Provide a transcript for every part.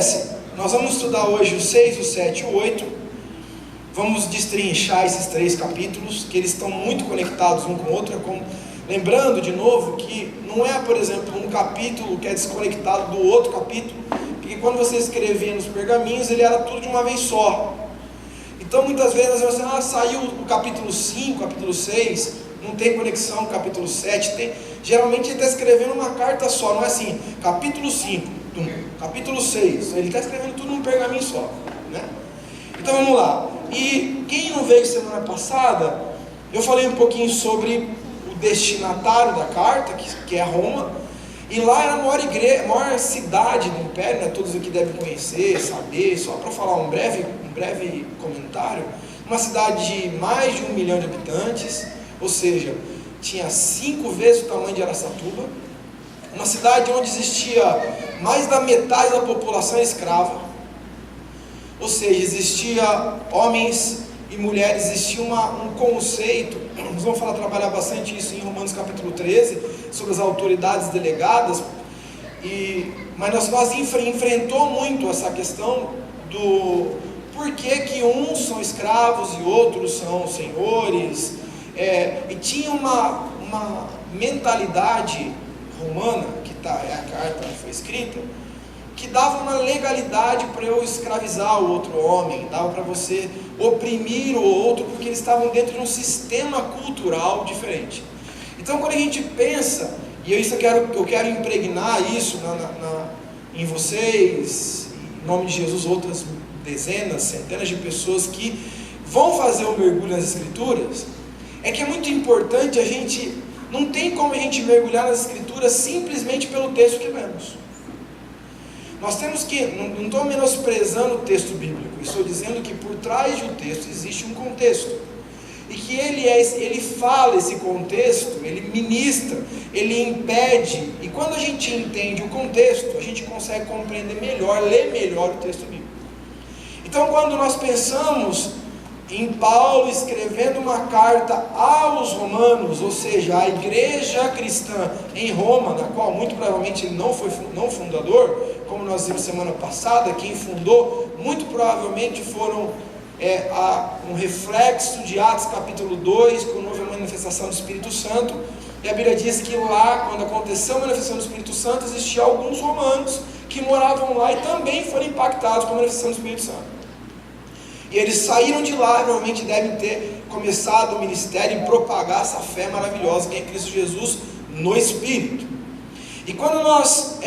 acontece? Nós vamos estudar hoje o 6, o 7 e o 8. Vamos destrinchar esses 3 capítulos, que eles estão muito conectados um com o outro. Lembrando de novo que não é, por exemplo, um capítulo que é desconectado do outro capítulo, porque quando você escrevia nos pergaminhos, ele era tudo de uma vez só. Então muitas vezes você saiu o capítulo 5, capítulo 6, não tem conexão com o capítulo 7, tem. Geralmente ele está escrevendo uma carta só, não é assim, capítulo 5, capítulo 6, ele está escrevendo tudo num pergaminho só, né? Então vamos lá. E quem não veio semana passada, eu falei um pouquinho sobre o destinatário da carta, que é Roma, e lá era a maior cidade do império, né? Todos aqui devem conhecer, saber, só para falar um breve comentário, uma cidade de mais de 1 milhão de habitantes, ou seja, tinha 5 vezes o tamanho de Araçatuba, uma cidade onde existia mais da metade da população escrava, ou seja, existia homens e mulheres, existia um conceito, nós vamos trabalhar bastante isso em Romanos capítulo 13, sobre as autoridades delegadas, mas nós enfrentou muito essa questão do porquê que uns são escravos e outros são senhores, e tinha uma mentalidade romana, a carta foi escrita, que dava uma legalidade para eu escravizar o outro homem, dava para você oprimir o outro, porque eles estavam dentro de um sistema cultural diferente. Então quando a gente pensa, e eu quero impregnar isso em vocês, em nome de Jesus, outras dezenas, centenas de pessoas que vão fazer o mergulho nas Escrituras, é que é muito importante não tem como a gente mergulhar nas Escrituras simplesmente pelo texto que lemos. Nós temos que, não estou menosprezando o texto bíblico, estou dizendo que por trás de um texto existe um contexto, e que ele fala esse contexto, ele ministra, ele impede, e quando a gente entende o contexto, a gente consegue compreender melhor, ler melhor o texto bíblico. Então quando nós pensamos em Paulo escrevendo uma carta aos romanos, ou seja, a igreja cristã em Roma, da qual muito provavelmente ele não foi fundador, como nós vimos semana passada, quem fundou muito provavelmente foram um reflexo de Atos capítulo 2, quando houve a manifestação do Espírito Santo, e a Bíblia diz que lá, quando aconteceu a manifestação do Espírito Santo, existiam alguns romanos que moravam lá e também foram impactados com a manifestação do Espírito Santo. E eles saíram de lá, provavelmente devem ter começado o ministério e propagar essa fé maravilhosa que é em Cristo Jesus no Espírito. E quando nós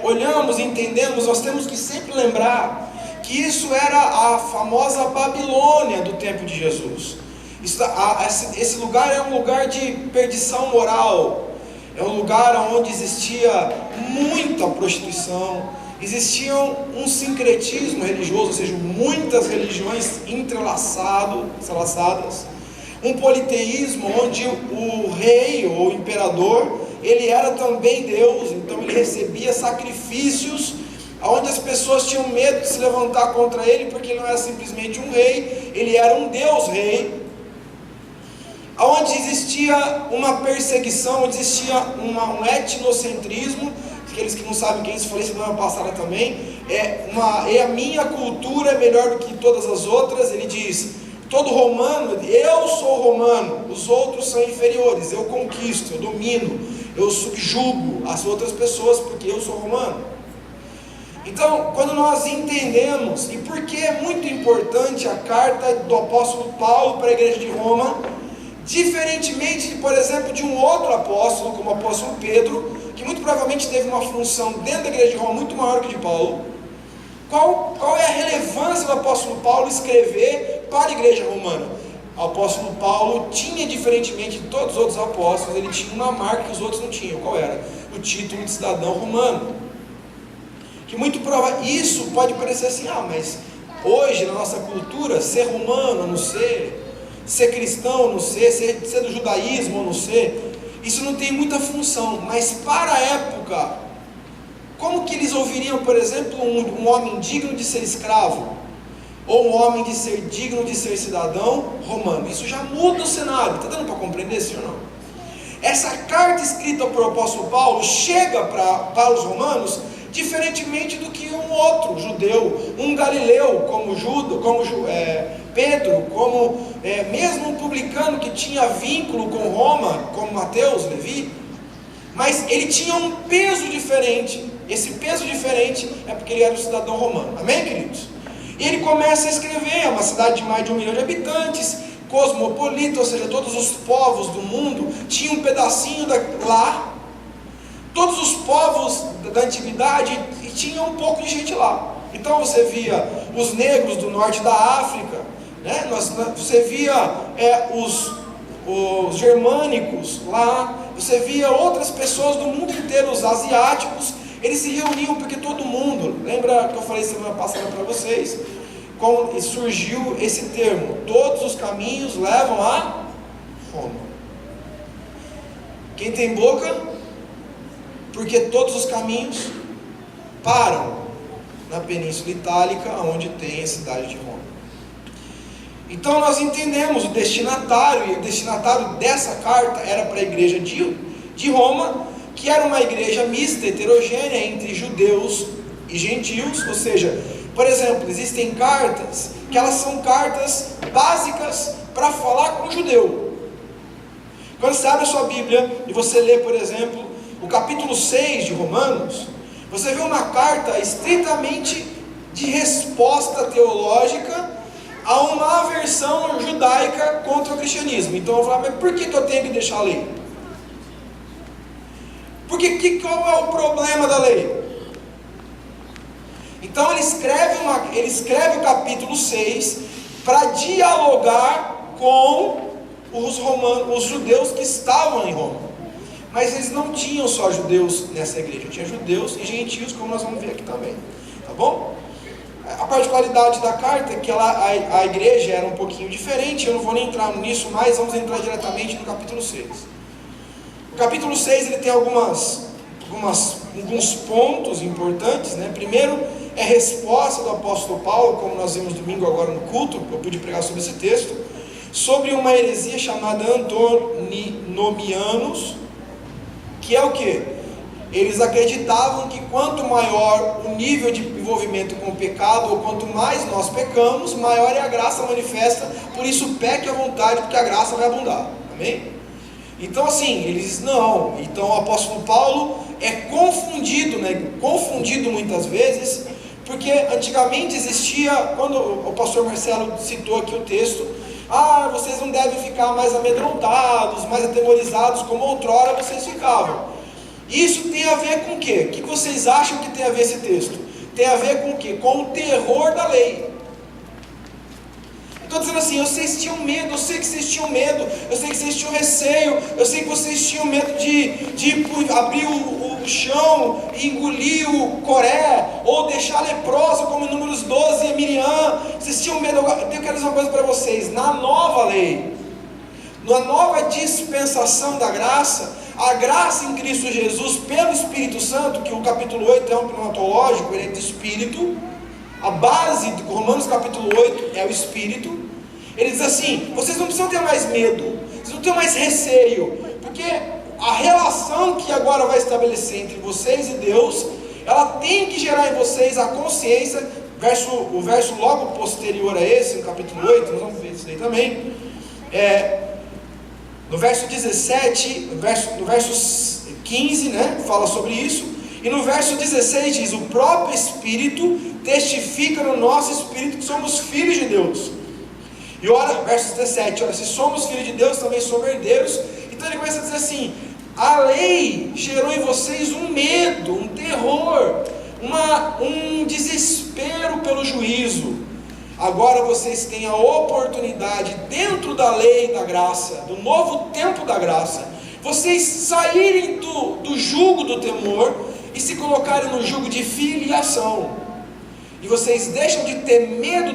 olhamos e entendemos, nós temos que sempre lembrar que isso era a famosa Babilônia do tempo de Jesus. Esse lugar é um lugar de perdição moral, é um lugar onde existia muita prostituição, existia um sincretismo religioso, ou seja, muitas religiões entrelaçadas, um politeísmo onde o rei ou o imperador, ele era também Deus, então ele recebia sacrifícios, onde as pessoas tinham medo de se levantar contra ele, porque ele não era simplesmente um rei, ele era um Deus rei, onde existia uma perseguição, onde existia um etnocentrismo. Aqueles que não sabem quem isso, falei semana passada também, a minha cultura é melhor do que todas as outras. Ele diz, todo romano, eu sou romano, os outros são inferiores, eu conquisto, eu domino, eu subjugo as outras pessoas porque eu sou romano. Então, quando nós entendemos, e por que é muito importante a carta do apóstolo Paulo para a igreja de Roma, diferentemente, por exemplo, de um outro apóstolo, como o apóstolo Pedro, que muito provavelmente teve uma função dentro da igreja de Roma muito maior que de Paulo, qual é a relevância do apóstolo Paulo escrever para a igreja romana? O apóstolo Paulo tinha, diferentemente de todos os outros apóstolos, ele tinha uma marca que os outros não tinham. Qual era? O título de cidadão romano. Que muito provavelmente, isso pode parecer assim, mas hoje na nossa cultura, ser romano ou não ser cristão ou não ser do judaísmo ou não ser, isso não tem muita função, mas para a época, como que eles ouviriam, por exemplo, um homem digno de ser escravo, ou um homem de ser digno de ser cidadão romano? Isso já muda o cenário. Está dando para compreender, sim ou não? Essa carta escrita por apóstolo Paulo chega para os romanos diferentemente do que um outro judeu, um galileu como Pedro, como mesmo um publicano que tinha vínculo com Roma, como Mateus, Levi, mas ele tinha um peso diferente. Esse peso diferente é porque ele era um cidadão romano, amém, queridos? E ele começa a escrever, é uma cidade de mais de 1 milhão de habitantes, cosmopolita, ou seja, todos os povos do mundo tinham um pedacinho lá, todos os povos da antiguidade tinham um pouco de gente lá. Então você via os negros do norte da África, né? Você via os germânicos lá, você via outras pessoas do mundo inteiro, os asiáticos. Eles se reuniam porque todo mundo, lembra que eu falei semana passada para vocês, quando surgiu esse termo, todos os caminhos levam a Roma. Quem tem boca, porque todos os caminhos param na Península Itálica, onde tem a cidade de Roma. Então nós entendemos o destinatário, e o destinatário dessa carta era para a igreja de Roma, que era uma igreja mista, heterogênea, entre judeus e gentios. Ou seja, por exemplo, existem cartas que elas são cartas básicas para falar com o judeu. Quando você abre a sua Bíblia e você lê, por exemplo, o capítulo 6 de Romanos, você vê uma carta estritamente de resposta teológica a uma aversão judaica contra o cristianismo. Então eu vou falar, mas por que eu tenho que deixar a lei? Porque qual é o problema da lei? Então ele escreve o capítulo 6 para dialogar com os judeus que estavam em Roma. Mas eles não tinham só judeus nessa igreja, tinha judeus e gentios, como nós vamos ver aqui também, tá bom? A particularidade da carta é que a igreja era um pouquinho diferente. Eu não vou nem entrar nisso mais, vamos entrar diretamente no capítulo 6. O capítulo 6 ele tem alguns pontos importantes, né? Primeiro é a resposta do apóstolo Paulo, como nós vimos domingo agora no culto, eu pude pregar sobre esse texto, sobre uma heresia chamada antinomianos, que é o que? Eles acreditavam que quanto maior o nível de envolvimento com o pecado, ou quanto mais nós pecamos, maior é a graça manifesta, por isso peque à vontade, porque a graça vai abundar, amém? Então assim, eles não. Então o apóstolo Paulo é confundido, né? Confundido muitas vezes, porque antigamente existia, quando o pastor Marcelo citou aqui o texto, vocês não devem ficar mais amedrontados, mais atemorizados como outrora vocês ficavam. Isso tem a ver com o quê? O que vocês acham que tem a ver esse texto? Tem a ver com o quê? Com o terror da lei. Estou dizendo assim, eu sei que vocês tinham medo, eu sei que vocês tinham medo, eu sei que vocês tinham receio, eu sei que vocês tinham medo de abrir o chão e engolir o Coré, ou deixar leprosa como em Números 12 e Miriam. Vocês tinham medo. Eu quero dizer uma coisa para vocês, na nova lei, na nova dispensação da graça, a graça em Cristo Jesus pelo Espírito Santo, que o capítulo 8 é um pneumatológico, ele é de Espírito. A base de Romanos capítulo 8 é o Espírito. Ele diz assim, vocês não precisam ter mais medo, vocês não têm mais receio, porque a relação que agora vai estabelecer entre vocês e Deus, ela tem que gerar em vocês a consciência, o verso logo posterior a esse, no capítulo 8, nós vamos ver isso aí também, no verso 17, no verso 15, né, fala sobre isso, e no verso 16 diz, o próprio Espírito testifica no nosso Espírito que somos filhos de Deus. E ora, verso 17, ora, se somos filhos de Deus, também somos herdeiros. Então ele começa a dizer assim, a lei gerou em vocês um medo, um terror, um desespero pelo juízo. Agora vocês têm a oportunidade, dentro da lei da graça, do novo tempo da graça, vocês saírem do jugo do temor e se colocarem no jugo de filiação. E vocês deixam de ter medo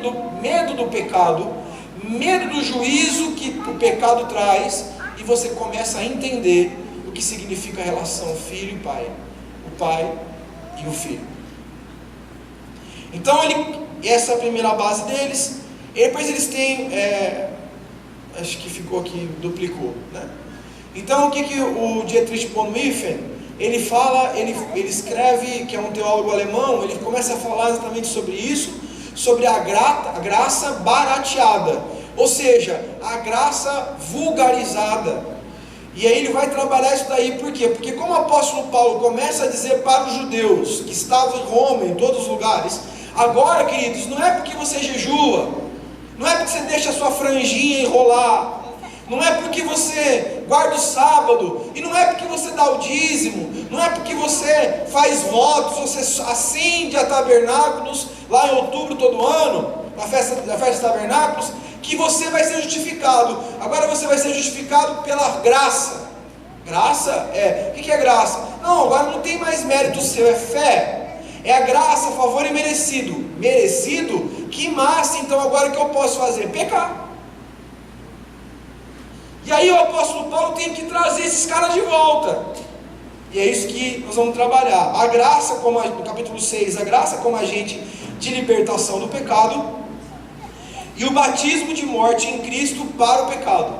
do pecado, medo do juízo que o pecado traz, e você começa a entender o que significa a relação filho e pai, o pai e o filho. Então essa é a primeira base deles. E depois eles têm, acho que ficou aqui, duplicou, né? Então o que o Dietrich Bonhoeffer, ele fala, ele escreve, que é um teólogo alemão, ele começa a falar exatamente sobre isso, sobre a graça barateada, ou seja, a graça vulgarizada. E aí ele vai trabalhar isso daí, por quê? Porque como o apóstolo Paulo começa a dizer para os judeus, que estavam em Roma, em todos os lugares, agora, queridos, não é porque você jejua, não é porque você deixa a sua franjinha enrolar, não é porque você guarda o sábado, e não é porque você dá o dízimo, não é porque você faz votos, você acende a tabernáculos lá em outubro todo ano, na festa dos tabernáculos, que você vai ser justificado. Agora você vai ser justificado pela graça. Graça o que é graça? Não, agora não tem mais mérito seu, é fé. É a graça, favor e merecido. Merecido? Que massa, então agora o que eu posso fazer? Pecar. E aí o apóstolo Paulo tem que trazer esses caras de volta. E é isso que nós vamos trabalhar. A graça, no capítulo 6, a graça como agente de libertação do pecado, e o batismo de morte em Cristo para o pecado.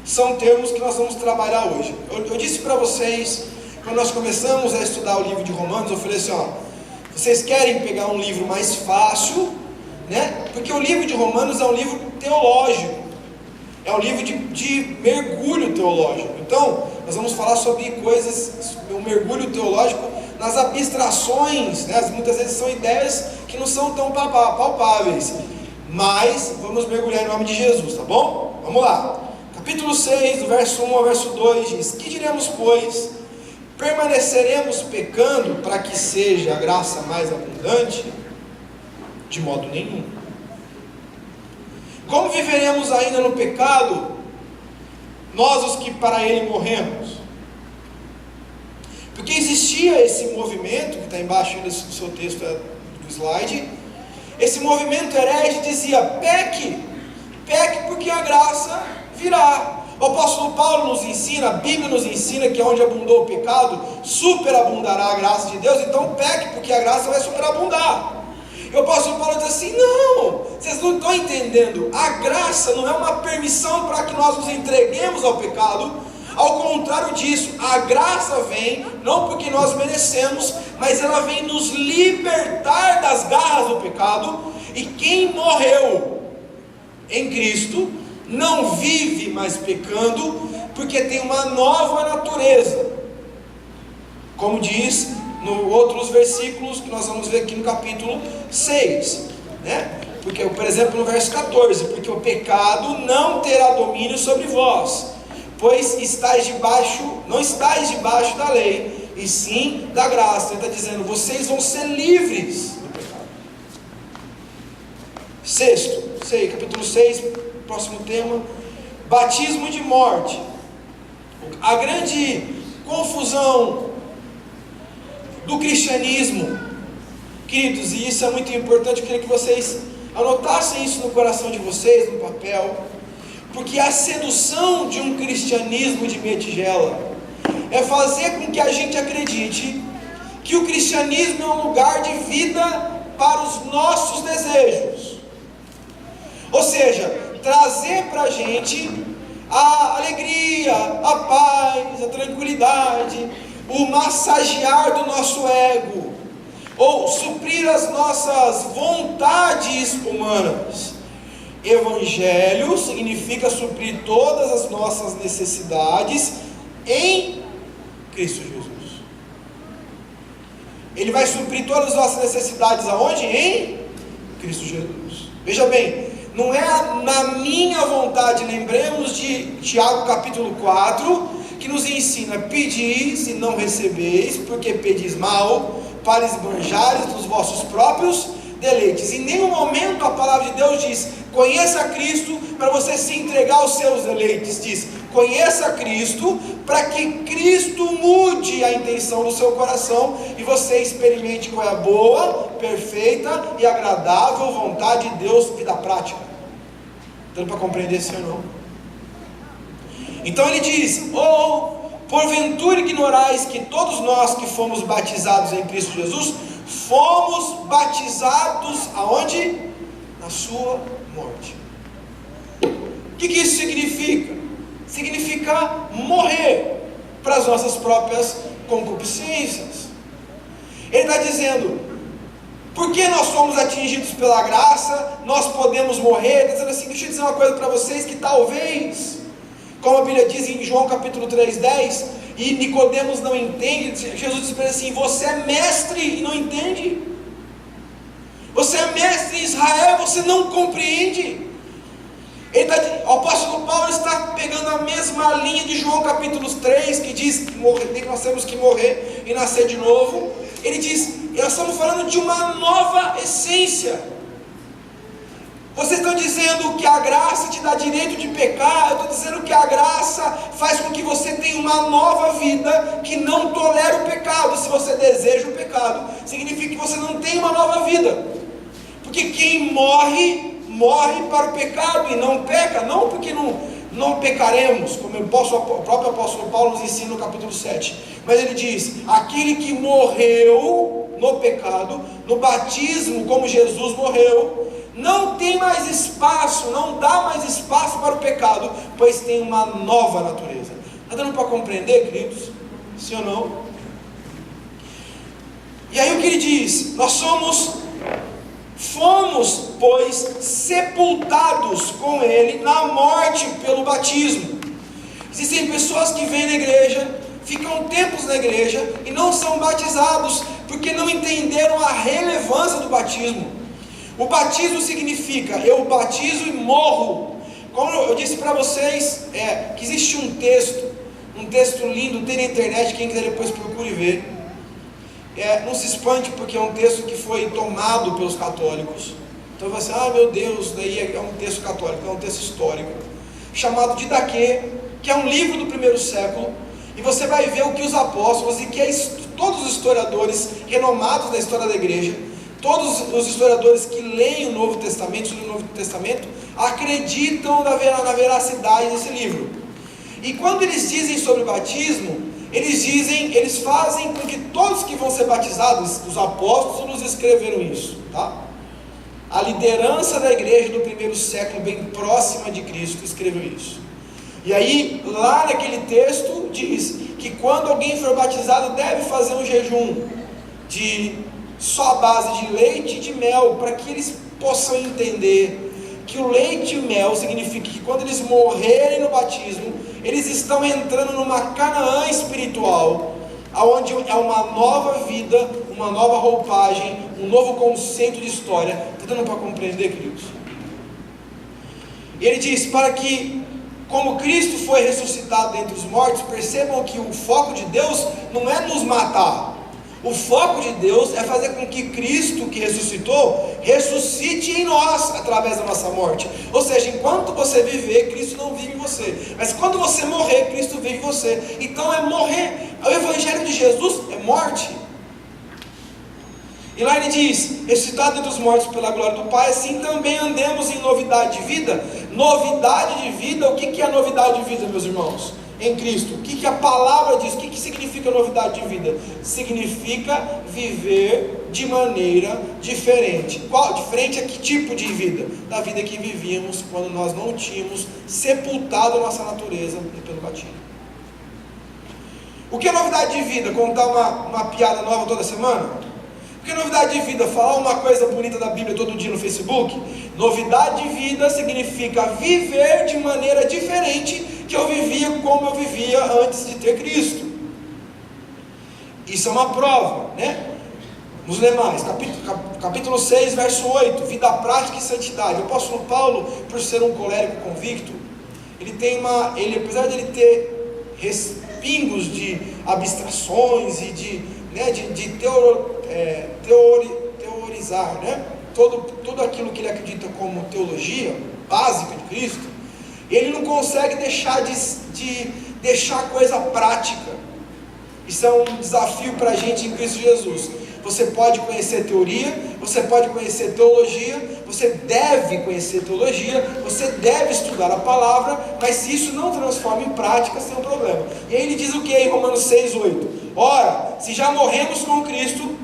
São termos que nós vamos trabalhar hoje. Eu disse para vocês, quando nós começamos a estudar o livro de Romanos, eu falei assim, vocês querem pegar um livro mais fácil, né? Porque o livro de Romanos é um livro teológico, é um livro de mergulho teológico. Então, nós vamos falar sobre coisas, um mergulho teológico nas abstrações, né? Muitas vezes são ideias que não são tão palpáveis, mas vamos mergulhar em nome de Jesus, tá bom? Vamos lá. Capítulo 6, do verso 1 ao verso 2 diz: que diremos, pois? Permaneceremos pecando para que seja a graça mais abundante? De modo nenhum. Como viveremos ainda no pecado, nós os que para ele morremos? Porque existia esse movimento, que está embaixo do seu texto do slide, esse movimento herege dizia: peque porque a graça virá. O apóstolo Paulo nos ensina, a Bíblia nos ensina que onde abundou o pecado, superabundará a graça de Deus. Então peque porque a graça vai superabundar. E o apóstolo Paulo diz assim: não, vocês não estão entendendo, a graça não é uma permissão para que nós nos entreguemos ao pecado. Ao contrário disso, a graça vem, não porque nós merecemos, mas ela vem nos libertar das garras do pecado. E quem morreu em Cristo não vive mais pecando, porque tem uma nova natureza, como diz nos outros versículos que nós vamos ver aqui no capítulo 6, né? Porque, por exemplo, no verso 14: porque o pecado não terá domínio sobre vós, pois não estáis debaixo da lei, e sim da graça. Ele está dizendo: vocês vão ser livres do pecado. Capítulo 6, próximo tema: batismo de morte. A grande confusão do cristianismo, queridos, e isso é muito importante, eu queria que vocês anotassem isso no coração de vocês, no papel, porque a sedução de um cristianismo de meia tigela é fazer com que a gente acredite que o cristianismo é um lugar de vida para os nossos desejos, ou seja, trazer para a gente a alegria, a paz, a tranquilidade, o massagear do nosso ego, ou suprir as nossas vontades humanas. Evangelho significa suprir todas as nossas necessidades em Cristo Jesus. Ele vai suprir todas as nossas necessidades aonde? Em Cristo Jesus. Veja bem, não é na minha vontade. Lembremos de Tiago capítulo 4, que nos ensina: pedis e não recebeis, porque pedis mal, para esbanjares dos vossos próprios deleites. Em nenhum momento a palavra de Deus diz: conheça Cristo para você se entregar aos seus deleites. Diz: conheça Cristo para que Cristo mude a intenção do seu coração e você experimente qual é a boa, perfeita e agradável vontade de Deus, vida prática. Dando para compreender, sim ou não? Então ele diz: ou porventura ignorais que todos nós que fomos batizados em Cristo Jesus, fomos batizados aonde? Na sua morte. O que isso significa? Significa morrer para as nossas próprias concupiscências. Ele está dizendo, porque nós somos atingidos pela graça, nós podemos morrer. Está dizendo assim, deixa eu dizer uma coisa para vocês, que talvez, como a Bíblia diz em João capítulo 3:10, e Nicodemos não entende, Jesus diz para ele assim, você é mestre e não entende, você é mestre em Israel, você não compreende. O apóstolo Paulo está pegando a mesma linha de João capítulo 3, que diz que nós temos que morrer e nascer de novo. Ele diz, nós estamos falando de uma nova essência. Vocês estão dizendo que a graça te dá direito de pecar. Eu estou dizendo que a graça faz com que você tenha uma nova vida que não tolera o pecado. Se você deseja o pecado, significa que você não tem uma nova vida, porque quem morre para o pecado e não peca, não porque não pecaremos, como o próprio apóstolo Paulo nos ensina no capítulo 7, mas ele diz, aquele que morreu no pecado, no batismo como Jesus morreu, não tem mais espaço, não dá mais espaço para o pecado, pois tem uma nova natureza. Está dando para compreender, queridos? Sim ou não? E aí o que ele diz? Fomos, pois, sepultados com ele na morte pelo batismo. Existem pessoas que vêm na igreja, ficam tempos na igreja e não são batizados, porque não entenderam a relevância do batismo. O batismo significa, eu batizo e morro. Como eu disse para vocês, que existe um texto lindo, tem na internet, quem quiser depois procure ver. Não se espante, porque é um texto que foi tomado pelos católicos. Então você vai meu Deus, daí é um texto católico, é um texto histórico, chamado Didaquê, que é um livro do primeiro século, e você vai ver o que os apóstolos, e que todos os historiadores renomados da história da igreja, todos os historiadores que leem o Novo Testamento, acreditam na veracidade desse livro. E quando eles dizem sobre o batismo, eles fazem com que todos que vão ser batizados, os apóstolos escreveram isso, tá? A liderança da igreja do primeiro século, bem próxima de Cristo, escreveu isso. E aí, lá naquele texto, diz que quando alguém for batizado, deve fazer um jejum de só a base de leite e de mel, para que eles possam entender que o leite e o mel significa que quando eles morrerem no batismo, eles estão entrando numa Canaã espiritual, onde é uma nova vida, uma nova roupagem, um novo conceito de história. Está dando para compreender, queridos? E ele diz, para que, como Cristo foi ressuscitado dentre os mortos, percebam que o foco de Deus não é nos matar. O foco de Deus é fazer com que Cristo, que ressuscitou, ressuscite em nós, através da nossa morte. Ou seja, enquanto você viver, Cristo não vive em você, mas quando você morrer, Cristo vive em você. Então é morrer. O Evangelho de Jesus é morte. E lá ele diz, ressuscitado entre os mortos pela glória do Pai, assim também andemos em novidade de vida. Novidade de vida, o que é novidade de vida, meus irmãos? Em Cristo, o que a palavra diz? O que significa novidade de vida? Significa viver de maneira diferente. Diferente a que tipo de vida? Da vida que vivíamos quando nós não tínhamos sepultado a nossa natureza pelo batismo. O que é novidade de vida? Contar uma piada nova toda semana? O que é novidade de vida? Falar uma coisa bonita da Bíblia todo dia no Facebook? Novidade de vida significa viver de maneira diferente que eu vivia como eu vivia antes de ter Cristo. Isso é uma prova, né? Vamos ler mais, capítulo 6, verso 8, vida prática e santidade. O apóstolo Paulo, por ser um colérico convicto, apesar de ele ter respingos de abstrações e de teorizar, né? Tudo aquilo que ele acredita como teologia básica de Cristo, ele não consegue deixar de deixar a coisa prática. Isso é um desafio para a gente em Cristo Jesus. Você pode conhecer teoria, você pode conhecer teologia, você deve conhecer teologia, você deve estudar a palavra, mas se isso não transforma em prática, você tem um problema. E aí ele diz o que em Romanos 6:8? Ora, se já morremos com Cristo,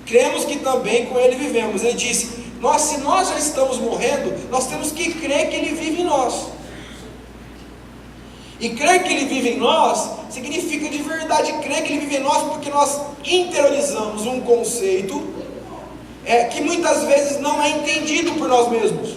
cremos que também com Ele vivemos. Ele disse, se nós já estamos morrendo, nós temos que crer que Ele vive em nós. E crer que Ele vive em nós, significa de verdade crer que Ele vive em nós, porque nós interiorizamos um conceito que muitas vezes não é entendido por nós mesmos.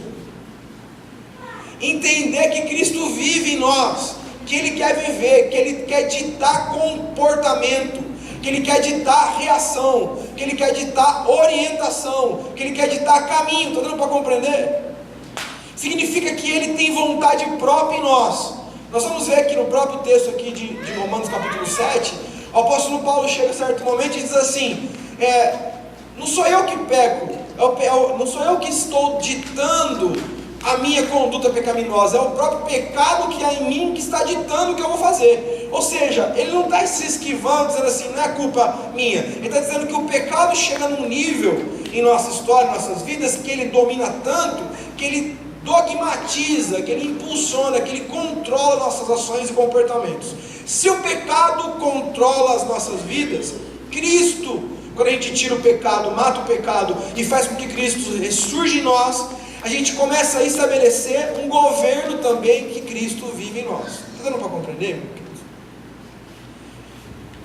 Entender que Cristo vive em nós, que Ele quer viver, que Ele quer ditar comportamento, que Ele quer ditar reação, que Ele quer ditar orientação, que Ele quer ditar caminho. Está dando para compreender? Significa que Ele tem vontade própria em nós. Nós vamos ver aqui no próprio texto aqui de Romanos capítulo 7, o apóstolo Paulo chega a certo momento e diz assim, não sou eu que peco, não sou eu que estou ditando a minha conduta pecaminosa, é o próprio pecado que há em mim que está ditando o que eu vou fazer. Ou seja, ele não está se esquivando, dizendo assim, não é culpa minha. Ele está dizendo que o pecado chega num nível em nossa história, em nossas vidas, que ele domina tanto, que ele dogmatiza, que ele impulsiona, que ele controla nossas ações e comportamentos. Se o pecado controla as nossas vidas, Cristo, quando a gente tira o pecado, mata o pecado e faz com que Cristo ressurja em nós, a gente começa a estabelecer um governo também que Cristo vive em nós. Está dando para compreender?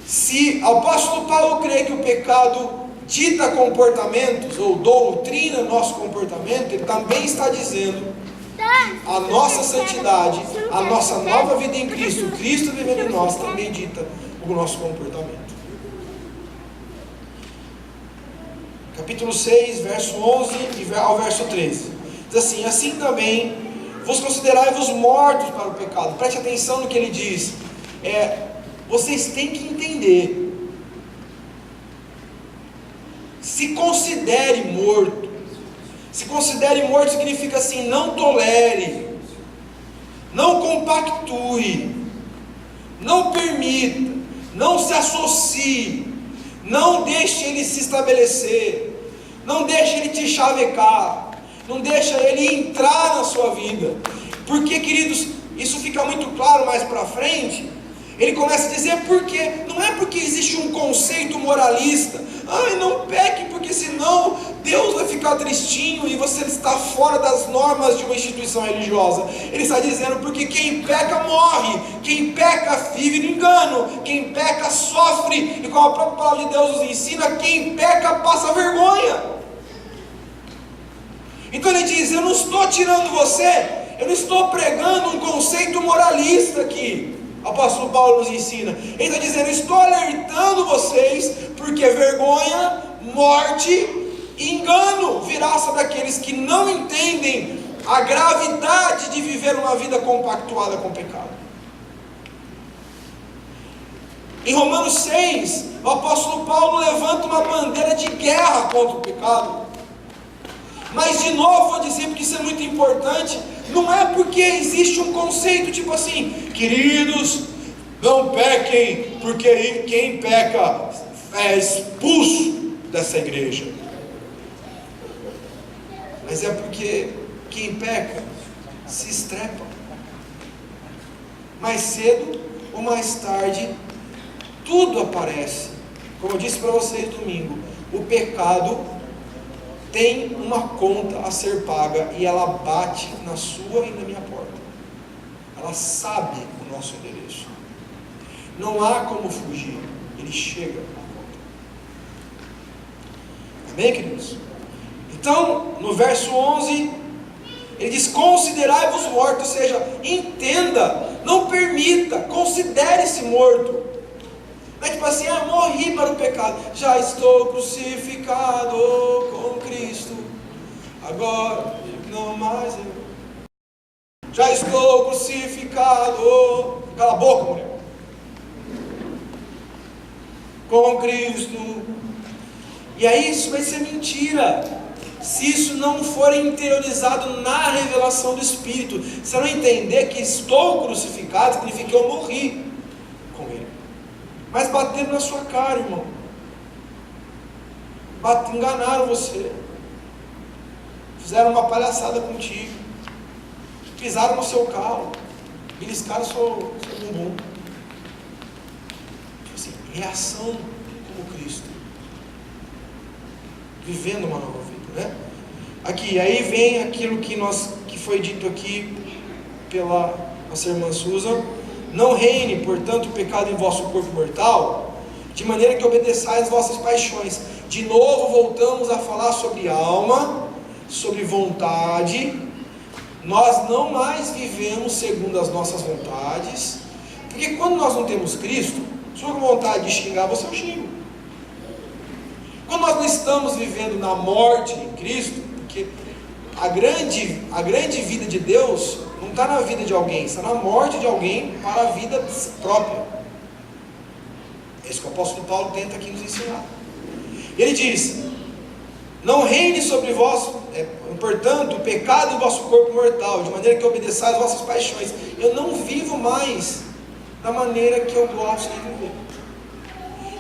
Se o apóstolo Paulo crê que o pecado dita comportamentos ou doutrina nosso comportamento, ele também está dizendo a nossa santidade, a nossa nova vida em Cristo, Cristo vivendo em nós, também dita o nosso comportamento. Capítulo 6, verso 11 ao verso 13 diz assim, assim também vos considerai-vos mortos para o pecado. Preste atenção no que ele diz, vocês têm que entender, se considere morto. Se considere morto significa assim, não tolere, não compactue, não permita, não se associe, não deixe ele se estabelecer, não deixe ele te chavecar, não deixe ele entrar na sua vida. Porque, queridos, isso fica muito claro mais para frente. Ele começa a dizer porque, não é porque existe um conceito moralista, não peque porque senão Deus vai ficar tristinho e você está fora das normas de uma instituição religiosa. Ele está dizendo porque quem peca morre, quem peca vive no engano, quem peca sofre, e como a própria palavra de Deus nos ensina, quem peca passa vergonha. Então ele diz, eu não estou tirando você, eu não estou pregando um conceito moralista aqui. O apóstolo Paulo nos ensina, ele está dizendo, estou alertando vocês, porque vergonha, morte e engano virá sobre aqueles que não entendem a gravidade de viver uma vida compactuada com o pecado. Em Romanos 6, o apóstolo Paulo levanta uma bandeira de guerra contra o pecado. Mas de novo vou dizer, porque isso é muito importante, não é porque existe um conceito tipo assim, queridos, não pequem, porque quem peca é expulso dessa igreja. Mas é porque quem peca se estrepa. Mais cedo ou mais tarde, tudo aparece. Como eu disse para vocês domingo, o pecado tem uma conta a ser paga e ela bate na sua e na minha porta. Ela sabe o nosso endereço. Não há como fugir. Ele chega na porta. Amém, queridos? Então, no verso 11, ele diz, considerai-vos mortos, ou seja, entenda, não permita, considere-se morto. Não é tipo assim, morri para o pecado, já estou crucificado com Cristo, agora não mais eu, já estou crucificado, cala a boca, mulher, com Cristo. E aí isso vai ser mentira, se isso não for interiorizado na revelação do Espírito. Se eu não entender que estou crucificado, significa que eu morri com Ele. Mas bateram na sua cara, irmão. Enganaram você. Fizeram uma palhaçada contigo. Pisaram no seu carro. Beliscaram seu bumbum. Tipo assim, reação como Cristo. Vivendo uma nova vida, né? Aqui, aí vem aquilo que foi dito aqui pela nossa irmã Susan. Não reine, portanto, o pecado em vosso corpo mortal, de maneira que obedeçais às vossas paixões. De novo voltamos a falar sobre alma, sobre vontade. Nós não mais vivemos segundo as nossas vontades, porque quando nós não temos Cristo, se eu com vontade de xingar você, eu xingo. Quando nós não estamos vivendo na morte em Cristo, porque a grande vida de Deus não está na vida de alguém, está na morte de alguém para a vida própria. É isso que o apóstolo Paulo tenta aqui nos ensinar. Ele diz: não reine sobre vós, portanto, o pecado em vosso corpo mortal, de maneira que obedeçais às vossas paixões. Eu não vivo mais da maneira que eu gosto de viver,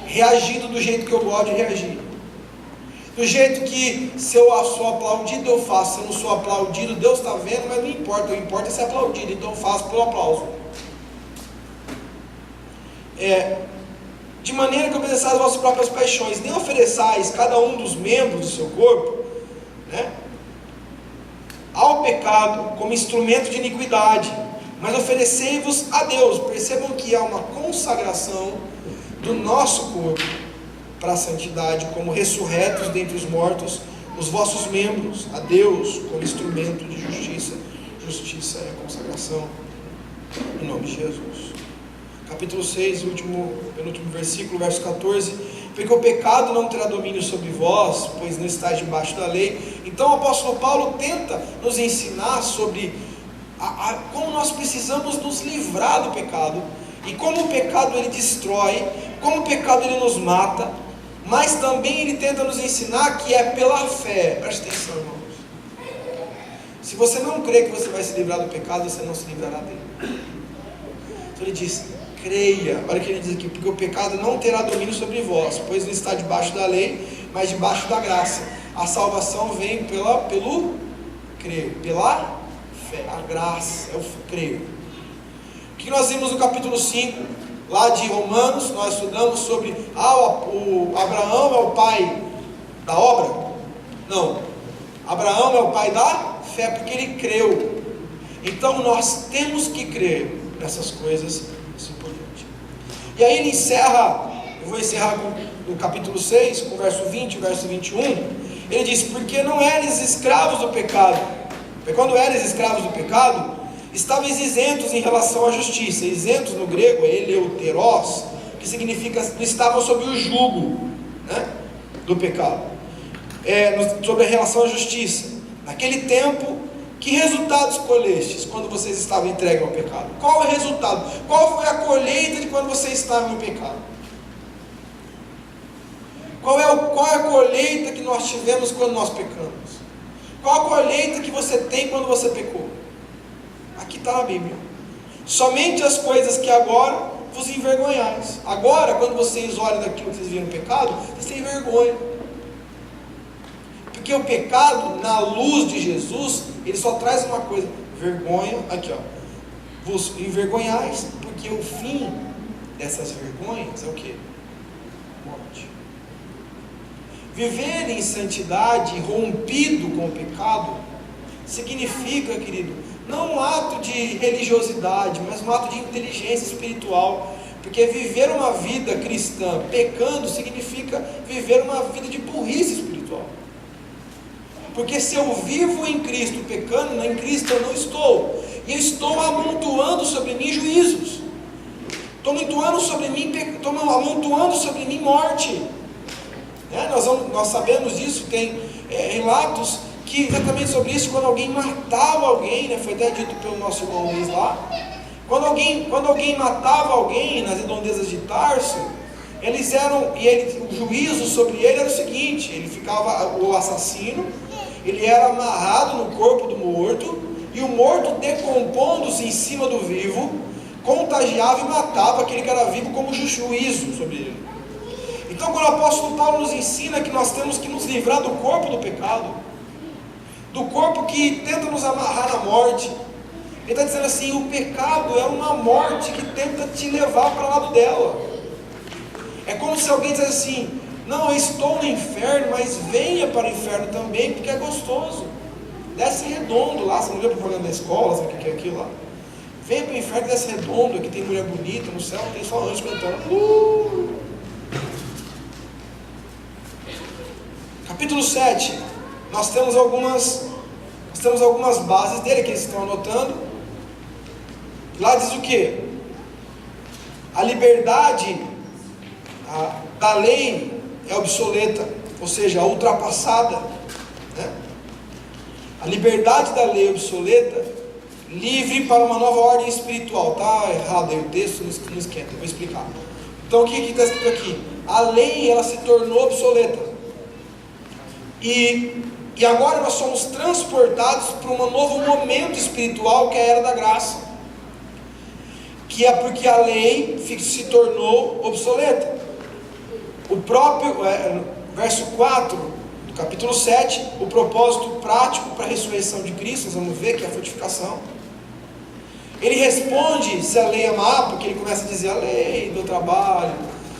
reagindo do jeito que eu gosto de reagir, do jeito que se eu sou aplaudido eu faço, se eu não sou aplaudido Deus está vendo, mas não importa, o importa é ser aplaudido, então eu faço pelo aplauso. De maneira que obedeçais às vossas próprias paixões, nem ofereçais cada um dos membros do seu corpo, ao pecado como instrumento de iniquidade, mas oferecei-vos a Deus. Percebam que há uma consagração do nosso corpo para a santidade, como ressurretos dentre os mortos, os vossos membros a Deus como instrumento de justiça. Justiça é consagração, em nome de Jesus. Capítulo 6, penúltimo versículo, verso 14: porque o pecado não terá domínio sobre vós, pois não estáis debaixo da lei. Então o apóstolo Paulo tenta nos ensinar sobre como nós precisamos nos livrar do pecado, e como o pecado ele destrói, como o pecado ele nos mata, mas também ele tenta nos ensinar que é pela fé. Preste atenção, irmãos. Se você não crê que você vai se livrar do pecado, você não se livrará dele. Então ele diz: creia. Olha o que ele diz aqui: porque o pecado não terá domínio sobre vós, pois não está debaixo da lei, mas debaixo da graça. A salvação vem pelo crer, pela fé. A graça é o crer. O que nós vimos no capítulo 5 lá de Romanos? Nós estudamos sobre o Abraão é o pai da obra? Não, Abraão é o pai da fé, porque ele creu. Então nós temos que crer nessas coisas. Isso é importante. E aí ele encerra, eu vou encerrar no capítulo 6, com o verso 20 e o verso 21. Ele diz: porque não eres escravos do pecado. Porque quando eres escravos do pecado, estavais isentos em relação à justiça. Isentos no grego é eleuteros, que significa estavam sob o jugo, do pecado, sobre a relação à justiça. Naquele tempo, que resultados colhestes quando vocês estavam entregues ao pecado? Qual é o resultado? Qual foi a colheita de quando você estava no pecado? Qual é a colheita que nós tivemos quando nós pecamos? Qual a colheita que você tem quando você pecou? Aqui está na Bíblia: somente as coisas que agora vos envergonhais. Agora, quando vocês olham daquilo que vocês viram no pecado, vocês têm vergonha, porque o pecado, na luz de Jesus, ele só traz uma coisa: vergonha. Aqui, vos envergonhais, porque o fim dessas vergonhas é o que? Morte. Viver em santidade, rompido com o pecado, significa, querido, não um ato de religiosidade, mas um ato de inteligência espiritual. Porque viver uma vida cristã pecando significa viver uma vida de burrice espiritual. Porque se eu vivo em Cristo pecando, em Cristo eu não estou, e eu estou amontoando sobre mim juízos, estou amontoando sobre mim morte. Nós sabemos disso. Tem relatos que exatamente sobre isso, quando alguém matava alguém, foi até dito pelo nosso irmão Luiz lá, quando alguém matava alguém nas redondezas de Tarso, o juízo sobre ele era o seguinte: ele ficava, o assassino, ele era amarrado no corpo do morto, e o morto, decompondo-se em cima do vivo, contagiava e matava aquele que era vivo, como juízo sobre ele. Então, quando o apóstolo Paulo nos ensina que nós temos que nos livrar do corpo do pecado, do corpo que tenta nos amarrar na morte, ele está dizendo assim: o pecado é uma morte que tenta te levar para o lado dela. É como se alguém dissesse assim: não, eu estou no inferno, mas venha para o inferno também, porque é gostoso. Desce redondo lá, você não viu a propaganda da escola, sabe o que é aquilo lá? Venha para o inferno, desce redondo, aqui tem mulher bonita, no céu tem só anjos cantando. Capítulo 7, nós temos algumas bases dele que eles estão anotando. Lá diz o que? A liberdade da lei é obsoleta, ou seja, ultrapassada, né? A liberdade da lei é obsoleta, livre para uma nova ordem espiritual. Está errado aí o texto, não esquenta, eu vou explicar. Então o que está escrito aqui? A lei, ela se tornou obsoleta, e agora nós somos transportados para um novo momento espiritual, que é a era da graça, que é porque a lei se tornou obsoleta. O próprio verso 4 do capítulo 7, o propósito prático para a ressurreição de Cristo, nós vamos ver que é a frutificação. Ele responde se a lei é má, porque ele começa a dizer: a lei do trabalho,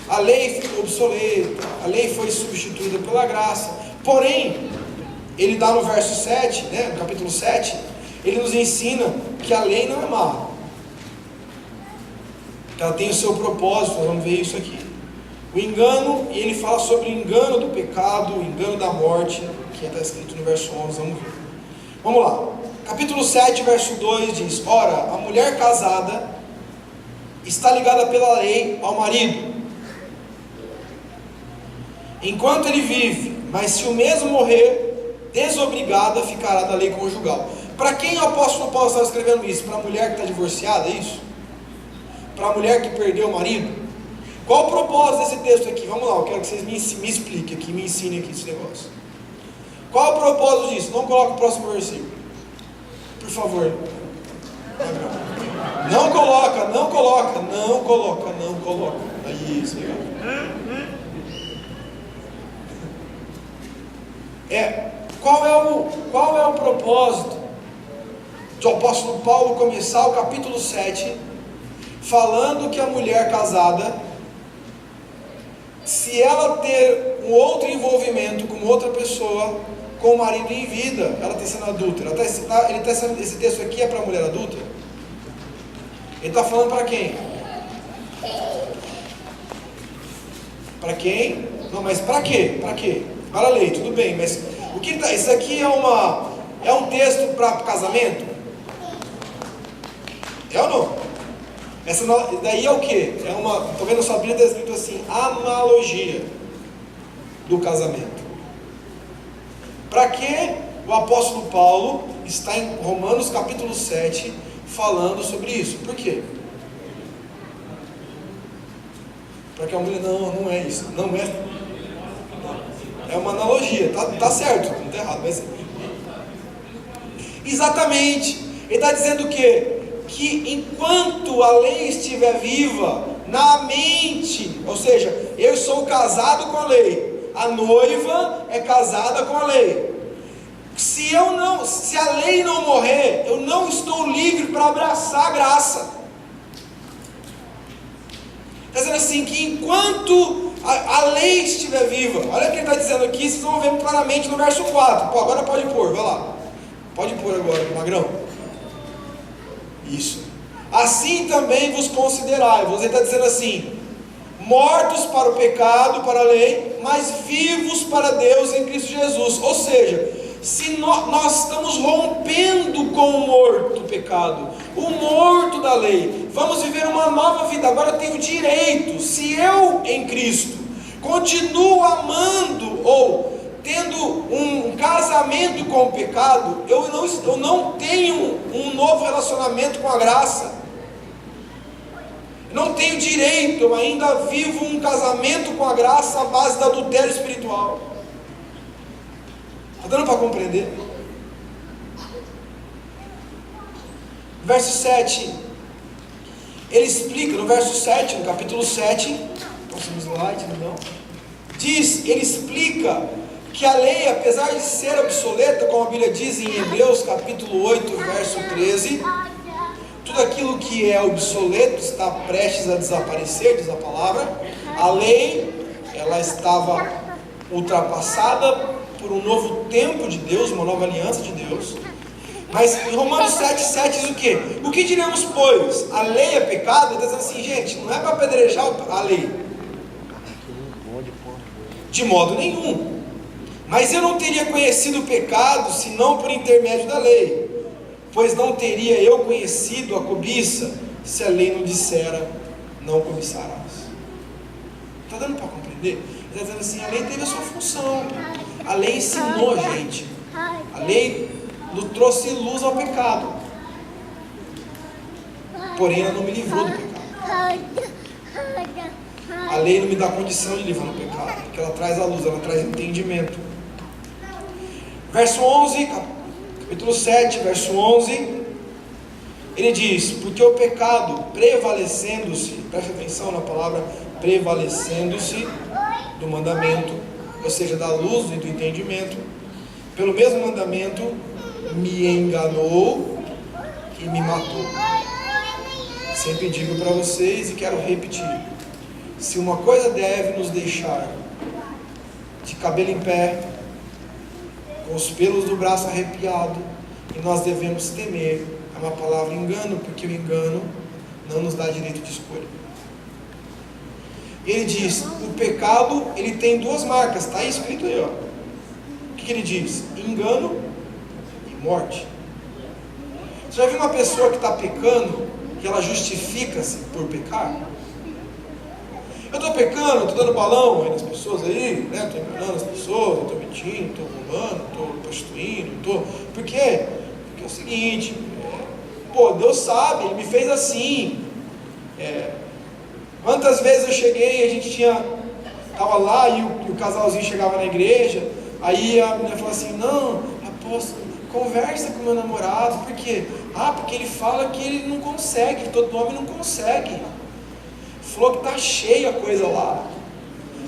a lei ficou obsoleta, a lei foi substituída pela graça. Porém, ele dá no verso 7, né, no capítulo 7, ele nos ensina que a lei não é má, que ela tem o seu propósito. Nós vamos ver isso aqui. O engano, e ele fala sobre o engano do pecado, o engano da morte, que está escrito no verso 11, vamos ver. Vamos lá. Capítulo 7, verso 2 diz: ora, a mulher casada está ligada pela lei ao marido, enquanto ele vive, mas se o mesmo morrer, desobrigada ficará da lei conjugal. Para quem o apóstolo Paulo está escrevendo isso? Para a mulher que está divorciada, é isso? Para a mulher que perdeu o marido? Qual o propósito desse texto aqui? Vamos lá, eu quero que vocês me expliquem aqui, me ensinem aqui esse negócio. Qual o propósito disso? Não coloca o próximo versículo, por favor. Não coloca. Aí, isso, legal. Qual é o propósito do apóstolo Paulo começar o capítulo 7 falando que a mulher casada, se ela ter um outro envolvimento com outra pessoa, com o marido em vida, ela está sendo adúltera? Esse texto aqui é para a mulher adúltera? Ele está falando para quem? Para quem? Não, mas para quê? Para a lei, tudo bem, mas o que tá, isso aqui é um texto para casamento? É ou não? Daí é o que? Estou vendo sua Bíblia, está escrito assim: analogia do casamento. Para que o apóstolo Paulo está em Romanos capítulo 7 falando sobre isso? Por quê? Para que a mulher, não é isso, não é. É uma analogia, tá certo, não está errado, mas exatamente, ele está dizendo o quê? Que enquanto a lei estiver viva na mente, ou seja, eu sou casado com a lei, a noiva é casada com a lei. Se a lei não morrer, eu não estou livre para abraçar a graça. Está dizendo assim, que enquanto a lei estiver viva, olha o que ele está dizendo aqui, vocês vão ver claramente no verso 4. Pô, agora pode pôr, vai lá. Pode pôr agora, Magrão. Isso. Assim também vos considerai. Você está dizendo assim: mortos para o pecado, para a lei, mas vivos para Deus em Cristo Jesus. Ou seja, se nós estamos rompendo com o morto do pecado, o morto da lei, vamos viver uma nova vida. Agora eu tenho direito, se eu em Cristo continuo amando ou tendo um casamento com o pecado, eu não tenho um novo relacionamento com a graça. Eu não tenho direito, eu ainda vivo um casamento com a graça à base do adultério espiritual. Está dando para compreender? Verso 7, ele explica, no verso 7, no capítulo 7, próximo slide, não? Ele explica que a lei, apesar de ser obsoleta, como a Bíblia diz em Hebreus capítulo 8, verso 13, tudo aquilo que é obsoleto está prestes a desaparecer, diz a palavra. A lei, ela estava ultrapassada por um novo tempo de Deus, uma nova aliança de Deus. Mas em Romanos 7,7 diz o quê? O que diremos, pois? A lei é pecado? Ele está dizendo assim, gente, não é para apedrejar a lei. De modo nenhum. Mas eu não teria conhecido o pecado, senão por intermédio da lei. Pois não teria eu conhecido a cobiça, se a lei não dissera, não cobiçarás. Está dando para compreender? Ele está dizendo assim, a lei teve a sua função. A lei ensinou a gente. A lei nos trouxe luz ao pecado. Porém, ela não me livrou do pecado. A lei não me dá condição de livrar do pecado, porque ela traz a luz, ela traz entendimento. Verso 11, capítulo 7, verso 11, ele diz, porque o pecado prevalecendo-se, preste atenção na palavra prevalecendo-se do mandamento, ou seja, da luz e do entendimento, pelo mesmo mandamento, me enganou e me matou. Sempre digo para vocês e quero repetir, se uma coisa deve nos deixar de cabelo em pé, com os pelos do braço arrepiado, e nós devemos temer, é uma palavra engano, porque o engano não nos dá direito de escolha. Ele diz, o pecado, ele tem duas marcas, está escrito aí, ó. O que ele diz? Engano e morte. Você já viu uma pessoa que está pecando, que ela justifica-se por pecar? Eu estou pecando, estou dando balão aí nas pessoas aí, né? Estou enganando as pessoas, estou mentindo, estou roubando, estou prostituindo, estou... Por quê? Porque é o seguinte, Deus sabe, Ele me fez assim. Quantas vezes eu cheguei, a gente estava lá e o casalzinho chegava na igreja, aí a menina falou assim, não, apóstolo, conversa com meu namorado, por quê? Porque ele fala que ele não consegue, todo homem não consegue. Falou que está cheia a coisa lá,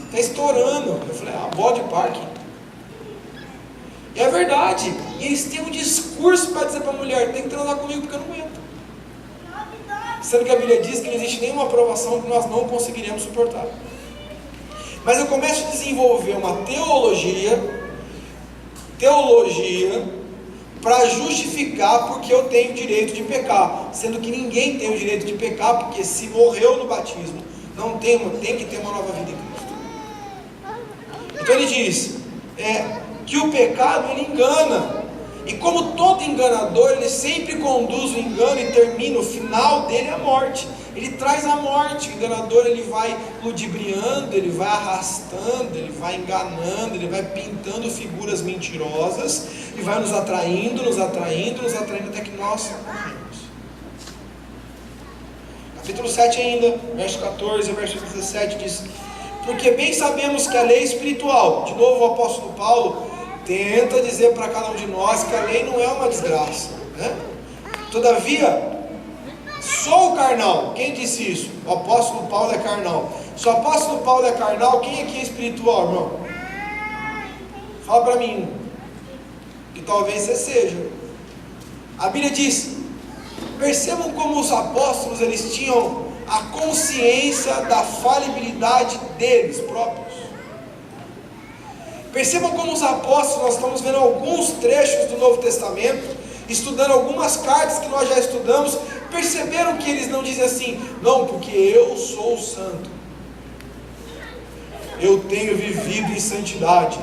está estourando. Eu falei, bola de parque. E é verdade, e eles têm um discurso para dizer para a mulher, tem que transar comigo porque eu não aguento. Sendo que a Bíblia diz que não existe nenhuma aprovação que nós não conseguiremos suportar. Mas eu começo a desenvolver uma teologia para justificar porque eu tenho direito de pecar, sendo que ninguém tem o direito de pecar, porque se morreu no batismo, tem que ter uma nova vida em Cristo. Então ele diz que o pecado ele engana, e como todo enganador, ele sempre conduz o engano e termina, o final dele é a morte. Ele traz a morte. O enganador ele vai ludibriando, ele vai arrastando, ele vai enganando, ele vai pintando figuras mentirosas e vai nos atraindo até que nós morremos. Capítulo 7 ainda, verso 14 e verso 17 diz, porque bem sabemos que a lei espiritual, de novo o apóstolo Paulo tenta dizer para cada um de nós que a lei não é uma desgraça, né? Todavia, sou carnal. Quem disse isso? O apóstolo Paulo é carnal. Se o apóstolo Paulo é carnal, quem aqui é espiritual, irmão? Fala para mim, que talvez você seja. A Bíblia diz, percebam como os apóstolos, eles tinham a consciência da falibilidade deles próprios. Percebam como os apóstolos, nós estamos vendo alguns trechos do Novo Testamento, estudando algumas cartas que nós já estudamos, perceberam que eles não dizem assim, não, porque eu sou santo, eu tenho vivido em santidade,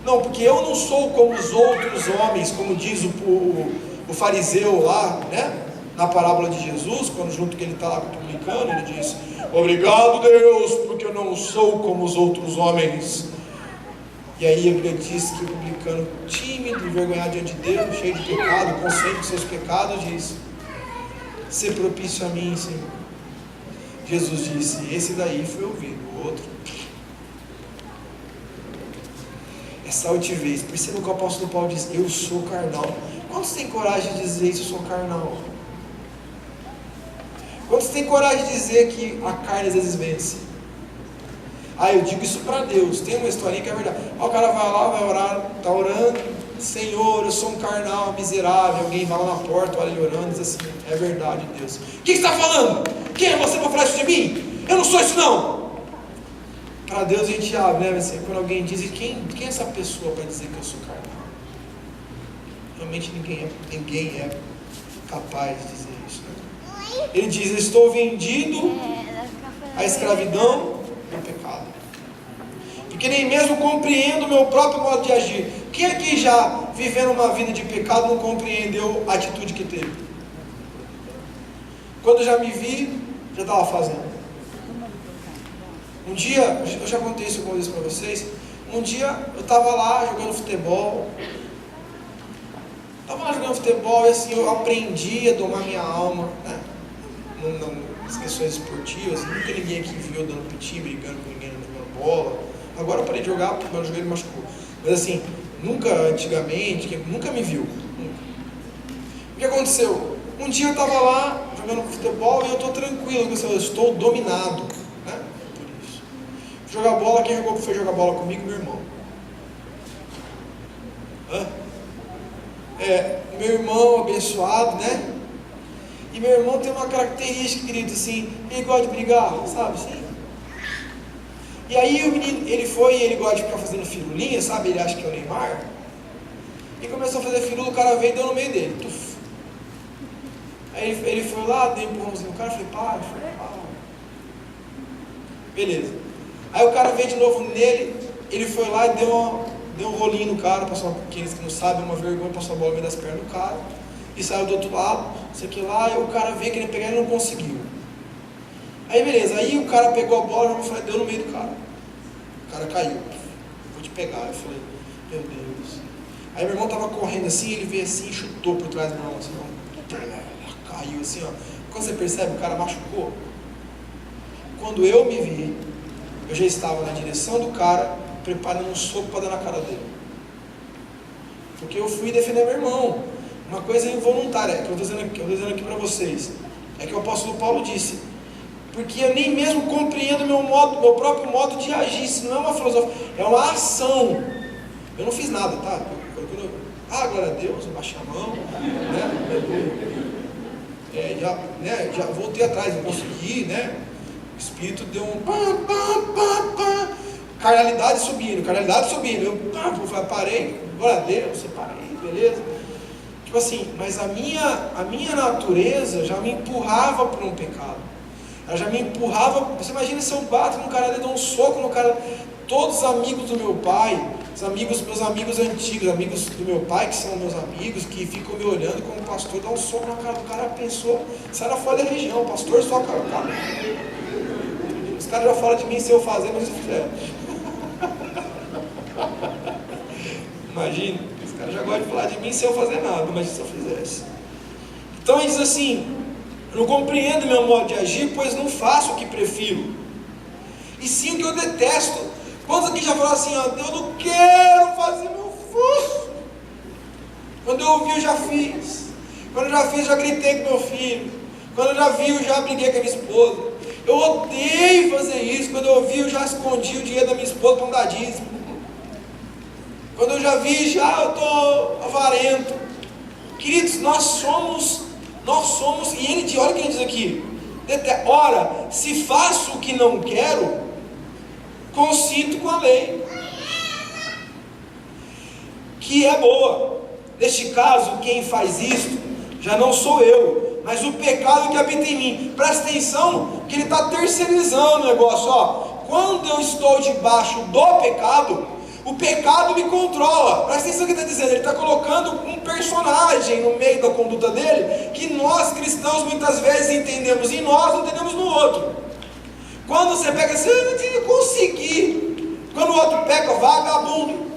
não, porque eu não sou como os outros homens, como diz o fariseu lá, né? Na parábola de Jesus, quando junto que ele está lá com o publicano, ele diz, obrigado Deus, porque eu não sou como os outros homens. E aí a Bíblia diz que o publicano, tímido, envergonhado diante de Deus, cheio de pecado, consciente dos seus pecados, diz, se propício a mim, Senhor. Jesus disse, esse daí foi ouvido, o outro. Essa altivez, perceba que o apóstolo Paulo diz, eu sou carnal. Quantos têm coragem de dizer isso, eu sou carnal? Quantos têm coragem de dizer que a carne às vezes vence? Eu digo isso para Deus. Tem uma historinha que é verdade. O cara vai lá, vai orar, está orando, Senhor, eu sou um carnal miserável. Alguém vai lá na porta, olha ele orando e diz assim, é verdade, Deus. O que você está falando? Quem é você para falar isso de mim? Eu não sou isso não. Para Deus a gente abre, né? Assim, quando alguém diz, quem é essa pessoa para dizer que eu sou carnal? Realmente ninguém é capaz de dizer isso, né? Ele diz: estou vendido à escravidão do pecado, porque nem mesmo compreendo o meu próprio modo de agir. Quem aqui já vivendo uma vida de pecado não compreendeu a atitude que teve? Quando eu já me vi, já estava fazendo. Um dia, eu já contei isso algumas vezes para vocês. Um dia eu estava lá jogando futebol. E assim eu aprendi a domar minha alma, né? Nas questões esportivas. Nunca ninguém aqui viu eu dando piti, brigando com ninguém, jogando bola. Agora eu parei de jogar porque o meu joelho machucou. Mas assim, nunca antigamente, nunca me viu. Nunca. O que aconteceu? Um dia eu estava lá jogando futebol e eu estou tranquilo, eu estou dominado, né? Por isso. Fui jogar bola, quem foi jogar bola comigo? Meu irmão. Meu irmão abençoado, né? E meu irmão tem uma característica, querido, assim, ele gosta de brigar, sabe, assim? E aí o menino, ele gosta de ficar fazendo firulinha, sabe, ele acha que é o Neymar, e começou a fazer firula, o cara veio e deu no meio dele, tuf. Aí ele foi lá, deu um empurrãozinho no cara, eu falei, para. Beleza. Aí o cara veio de novo nele, ele foi lá e deu um rolinho no cara, passou, aqueles que não sabem, uma vergonha, passou a bola no meio das pernas do cara, e saiu do outro lado, isso aqui lá, e o cara veio querer pegar e não conseguiu. Aí beleza, aí o cara pegou a bola e deu no meio do cara. O cara caiu. Vou te pegar. Eu falei, meu Deus. Aí meu irmão tava correndo assim, ele veio assim e chutou por trás do meu irmão, assim, caiu assim, ó. Quando você percebe, o cara machucou. Quando eu me vi, eu já estava na direção do cara, preparando um soco para dar na cara dele. Porque eu fui defender meu irmão. Uma coisa involuntária, que eu estou dizendo aqui para vocês, é que o apóstolo Paulo disse, porque eu nem mesmo compreendo meu próprio modo de agir. Isso não é uma filosofia, é uma ação. Eu não fiz nada, tá? Glória a Deus, eu baixei a mão, né? Já voltei atrás, eu consegui, né? O Espírito deu um carnalidade subindo. Eu parei, glória a Deus, separei, beleza? Tipo assim, mas a minha natureza já me empurrava para um pecado. Ela já me empurrava. Você imagina se eu bato no cara, dou um soco no cara. Todos os amigos do meu pai, meus amigos antigos, amigos do meu pai, que são meus amigos, que ficam me olhando como pastor, dá um soco na cara do cara, pensou, sai na fora da região, pastor só cara do cara. Os caras já falam de mim se eu fazer, mas se eu fizer. Imagina, os caras já gostam de falar de mim se eu fazer nada, mas se eu fizesse. Então ele diz assim, eu não compreendo meu modo de agir, pois não faço o que prefiro, e sim o que eu detesto. Quantos aqui já falaram assim, ó, eu não quero fazer meu esforço. Quando eu ouvi, eu já fiz. Quando eu já fiz, eu já gritei com meu filho. Quando eu já vi, eu já briguei com a minha esposa. Eu odeio fazer isso. Quando eu ouvi, eu já escondi o dinheiro da minha esposa para não dar dízimo. Quando eu já vi, já eu estou avarento. Queridos, nós somos, e ele, olha o que ele diz aqui, ora, se faço o que não quero, consinto com a lei, que é boa. Neste caso, quem faz isso, já não sou eu, mas o pecado que habita em mim. Presta atenção, que ele está terceirizando o negócio, ó. Quando eu estou debaixo do pecado, o pecado me controla. Presta atenção no que ele está dizendo, ele está colocando um personagem no meio da conduta dele, que nós cristãos muitas vezes entendemos em nós, não entendemos no outro. Quando você pega assim, eu não tinha conseguir. Quando o outro pega, vagabundo.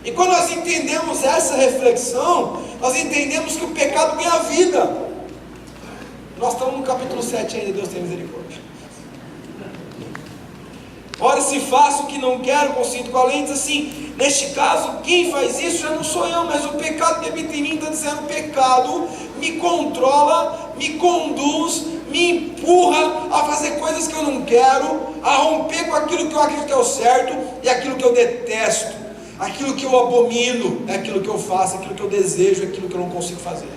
E quando nós entendemos essa reflexão, nós entendemos que o pecado ganha vida. Nós estamos no capítulo 7 ainda, Deus tem misericórdia. Ora, se faço o que não quero, consinto com a lei, diz assim, neste caso, quem faz isso já não sou eu, mas o pecado que habita em mim. Está dizendo, o pecado me controla, me conduz, me empurra a fazer coisas que eu não quero, a romper com aquilo que eu acredito que é o certo, e aquilo que eu detesto, aquilo que eu abomino, é aquilo que eu faço, aquilo que eu desejo, aquilo que eu não consigo fazer.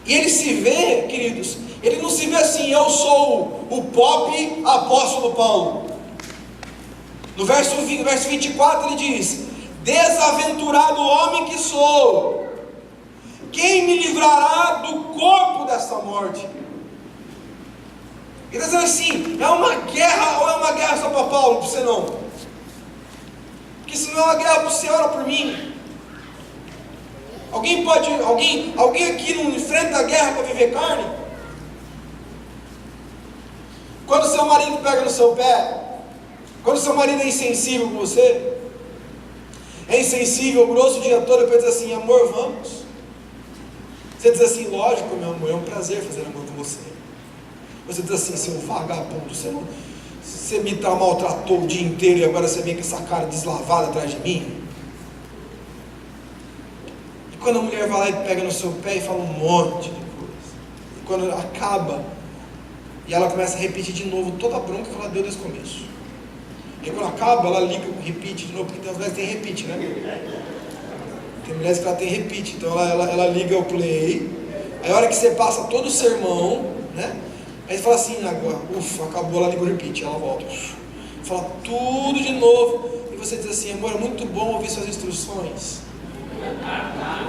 E ele se vê, queridos, ele não se vê assim, eu sou o pop apóstolo Paulo. No verso 24 ele diz: desaventurado homem que sou, quem me livrará do corpo desta morte? Ele está dizendo assim: é uma guerra, ou é uma guerra só para Paulo, para você não? Porque se não é uma guerra para você, ora por mim. Alguém aqui não enfrenta a guerra para viver carne? Quando seu marido pega no seu pé, quando seu marido é insensível com você, é insensível, grosso o dia todo, depois diz assim: amor, vamos. Você diz assim: lógico, meu amor, é um prazer fazer amor com você. Você diz assim: seu vagabundo, você me maltratou o dia inteiro e agora você vem com essa cara deslavada atrás de mim. E quando a mulher vai lá e pega no seu pé e fala um monte de coisa, e quando acaba, e ela começa a repetir de novo toda a bronca que ela deu desde o começo. E quando acaba, ela liga, repite de novo, porque tem mulheres que tem repeat, né? Tem mulheres que ela tem repeat, então ela liga o play, aí a hora que você passa todo o sermão, né? Aí você fala assim: agora, ufa, acabou, ela liga o repeat, ela volta, fala tudo de novo, e você diz assim: amor, é muito bom ouvir suas instruções,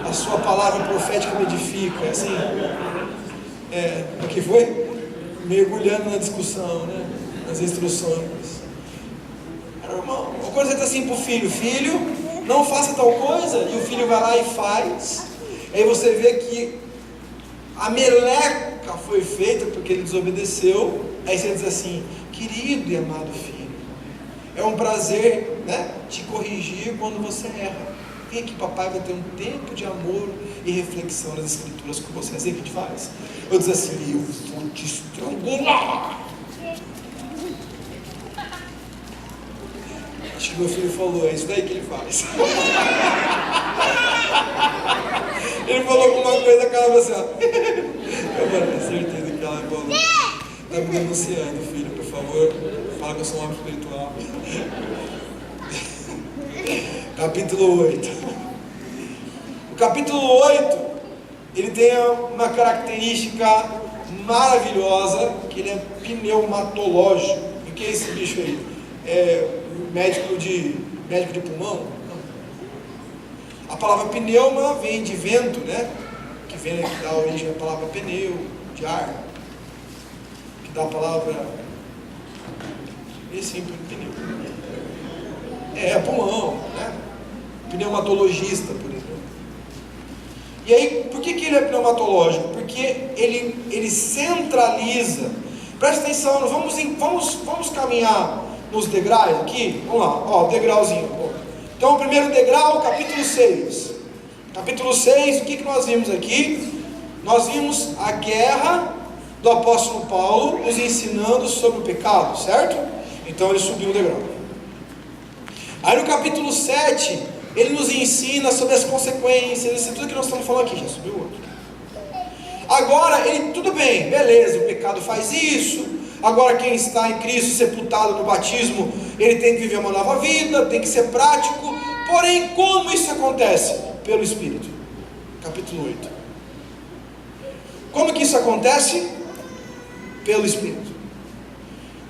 a sua palavra profética me edifica, assim, o que foi? Mergulhando na discussão, né? Nas instruções. Irmão, ou quando você está assim para o filho: filho, não faça tal coisa, e o filho vai lá e faz, aí você vê que a meleca foi feita porque ele desobedeceu, aí você diz assim: querido e amado filho, é um prazer, né, te corrigir quando você erra, vem aqui, papai vai ter um tempo de amor e reflexão nas escrituras com você. Assim que a gente faz. Eu diz assim: eu vou te estrangular. Acho que meu filho falou: é isso daí que ele faz. Ele falou alguma coisa, a cara falou assim: ó. Eu tenho certeza que ela falou: está me denunciando, filho, por favor, fala que eu sou um homem espiritual. Capítulo 8. O capítulo 8, ele tem uma característica maravilhosa, que ele é pneumatológico. O que é esse bicho aí? É médico de pulmão? A palavra pneuma vem de vento, né? Que dá origem à palavra pneu, de ar, que dá a palavra pneu. Pulmão, né? Pneumatologista, por exemplo. E aí, por que ele é pneumatológico? Porque ele centraliza. Presta atenção, vamos caminhar nos degraus aqui. Vamos lá, degrauzinho. Então, o primeiro degrau, capítulo 6. Capítulo 6, o que nós vimos aqui? Nós vimos a guerra do apóstolo Paulo nos ensinando sobre o pecado, certo? Então ele subiu um degrau. Aí no capítulo 7, ele nos ensina sobre as consequências, tudo que nós estamos falando aqui, já subiu outro. Agora, tudo bem, beleza, o pecado faz isso. Agora quem está em Cristo, sepultado no batismo, ele tem que viver uma nova vida, tem que ser prático. Porém, como isso acontece? Pelo Espírito. Capítulo 8. Como que isso acontece? Pelo Espírito.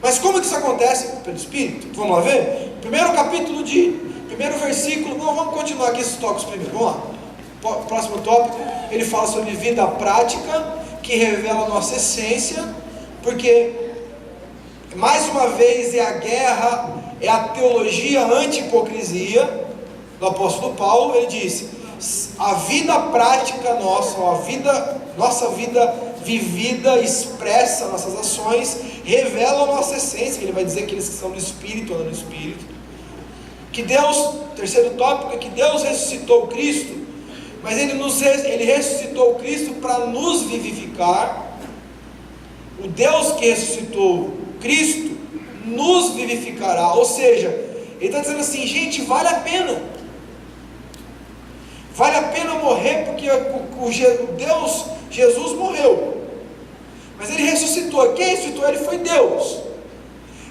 Mas como que isso acontece? Pelo Espírito. Vamos lá ver? Primeiro versículo. Não, vamos continuar aqui esses tópicos primeiro. Vamos lá. Próximo tópico, ele fala sobre vida prática, que revela a nossa essência, porque mais uma vez é a guerra, é a teologia anti-hipocrisia do apóstolo Paulo. Ele disse: a vida prática nossa, nossa vida vivida, expressa, nossas ações, revelam a nossa essência. Ele vai dizer que eles que são do Espírito, andam no Espírito. Que Deus, terceiro tópico, é que Deus ressuscitou Cristo, mas Ele ressuscitou Cristo para nos vivificar. O Deus que ressuscitou Cristo nos vivificará. Ou seja, Ele está dizendo assim: gente, vale a pena. Vale a pena morrer, porque o Deus, Jesus morreu, mas Ele ressuscitou. Quem ressuscitou Ele foi Deus.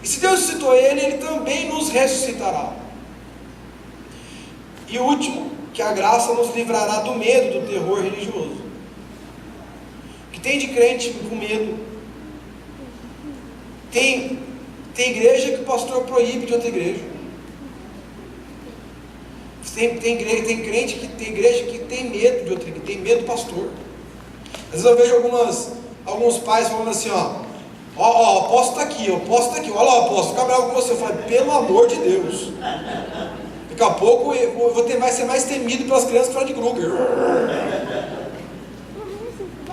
E se Deus ressuscitou Ele, Ele também nos ressuscitará. E o último, que a graça nos livrará do medo, do terror religioso. Que tem de crente com medo. Tem igreja que o pastor proíbe de outra igreja. Tem igreja que tem medo de outra igreja, tem medo do pastor. Às vezes eu vejo alguns pais falando assim, ó, apóstolo está aqui, olha lá o apóstolo, fica bravo com você. Eu falo, pelo amor de Deus. Daqui a pouco vai ser mais temido pelas crianças que falam de Kruger.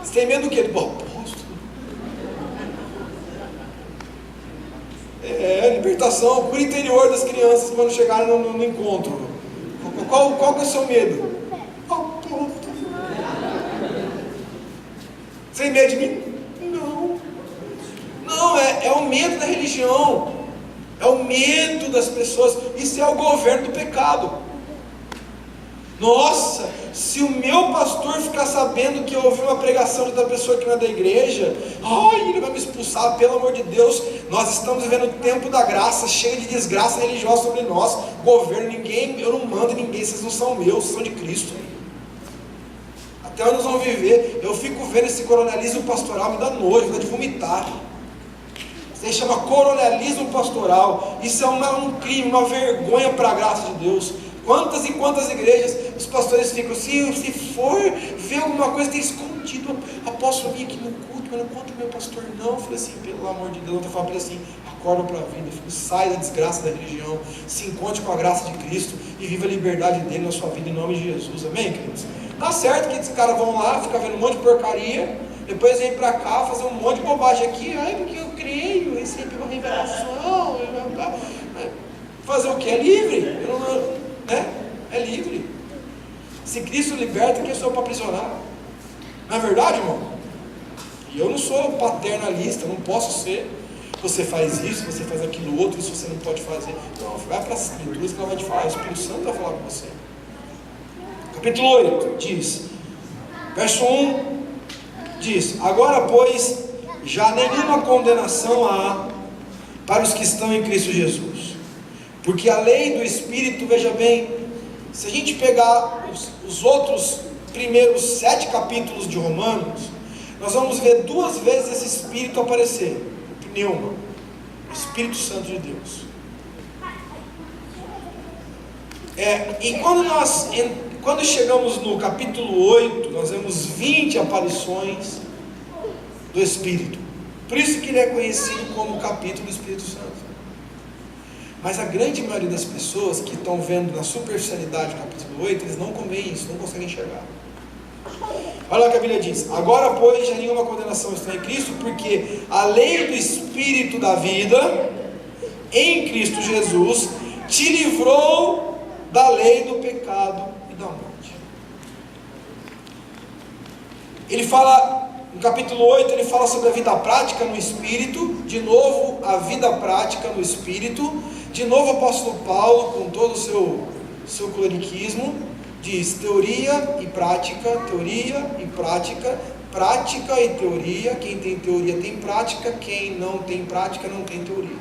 Você tem medo do quê? Do apóstolo. Libertação por interior das crianças quando chegarem no encontro. Qual que é o seu medo? Apóstolo. Você tem medo de mim? Não, é o medo da religião, é o medo das pessoas. Isso é o governo do pecado. Nossa, se o meu pastor ficar sabendo que eu ouvi uma pregação de outra pessoa que não é da igreja, ele vai me expulsar, pelo amor de Deus. Nós estamos vivendo o tempo da graça, cheio de desgraça religiosa sobre nós. Governo, eu não mando em ninguém, vocês não são meus, vocês são de Cristo. Até onde nós vamos viver? Eu fico vendo esse coronelismo pastoral, me dá nojo, me dá de vomitar. Isso aí chama coronelismo pastoral. Isso é um crime, uma vergonha para a graça de Deus. Quantas e quantas igrejas os pastores ficam assim, se for ver alguma coisa, tem escondido. Apóstolo, vir aqui no culto, mas não conta o meu pastor não. Eu falei assim, pelo amor de Deus, eu falo para ele assim, acorda para a vida, filho, sai da desgraça da religião, se encontre com a graça de Cristo e viva a liberdade dele na sua vida em nome de Jesus, amém, queridos? Tá certo que esses caras vão lá, ficam vendo um monte de porcaria, depois vem para cá fazer um monte de bobagem aqui, porque eu creio, recebi uma revelação, fazer o que? É livre, é livre. Se Cristo liberta, quem sou eu para aprisionar? Não é verdade, irmão? E eu não sou paternalista, não posso ser. Você faz isso, você faz aquilo outro, isso você não pode fazer. Não, vai para as escrituras que ela vai te falar, o Espírito Santo vai falar com você. Capítulo 8 diz, verso 1 diz, agora pois já nenhuma condenação há para os que estão em Cristo Jesus, porque a lei do Espírito, veja bem, se a gente pegar os outros primeiros 7 capítulos de Romanos, nós vamos ver 2 vezes esse Espírito aparecer, pneuma, o Espírito Santo de Deus. E quando chegamos no capítulo 8, nós vemos 20 aparições do Espírito. Por isso que ele é conhecido como o capítulo do Espírito Santo. Mas a grande maioria das pessoas que estão vendo na superficialidade do capítulo 8, eles não convêm isso, não conseguem enxergar. Olha o que a Bíblia diz, agora pois já nenhuma condenação está em Cristo, porque a lei do Espírito da vida, em Cristo Jesus, te livrou da lei do pecado e da morte. Ele fala, no capítulo 8, ele fala sobre a vida prática no Espírito, de novo a vida prática no Espírito, de novo o apóstolo Paulo, com todo o seu cleriquismo, diz teoria e prática, prática e teoria, quem tem teoria tem prática, quem não tem prática não tem teoria.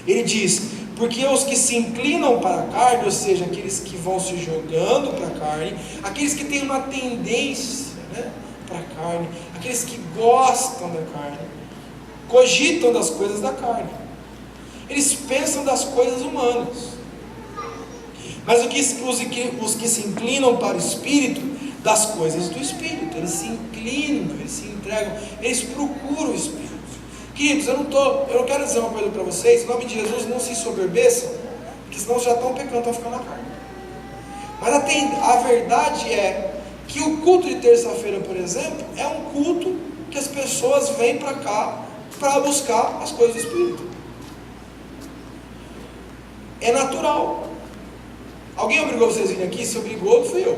Ele diz, porque os que se inclinam para a carne, ou seja, aqueles que vão se jogando para a carne, aqueles que têm uma tendência para a carne, aqueles que gostam da carne, cogitam das coisas da carne, eles pensam das coisas humanas, mas os que se inclinam para o Espírito, das coisas do Espírito, eles se inclinam, eles se entregam, eles procuram o Espírito. Queridos, eu não quero dizer uma coisa para vocês, em nome de Jesus, não se soberbeçam, porque senão já estão pecando, estão ficando na carne. Mas a verdade é que o culto de terça-feira, por exemplo, é um culto que as pessoas vêm para cá para buscar as coisas do Espírito. É natural. Alguém obrigou vocês a virem aqui? Se obrigou, fui eu.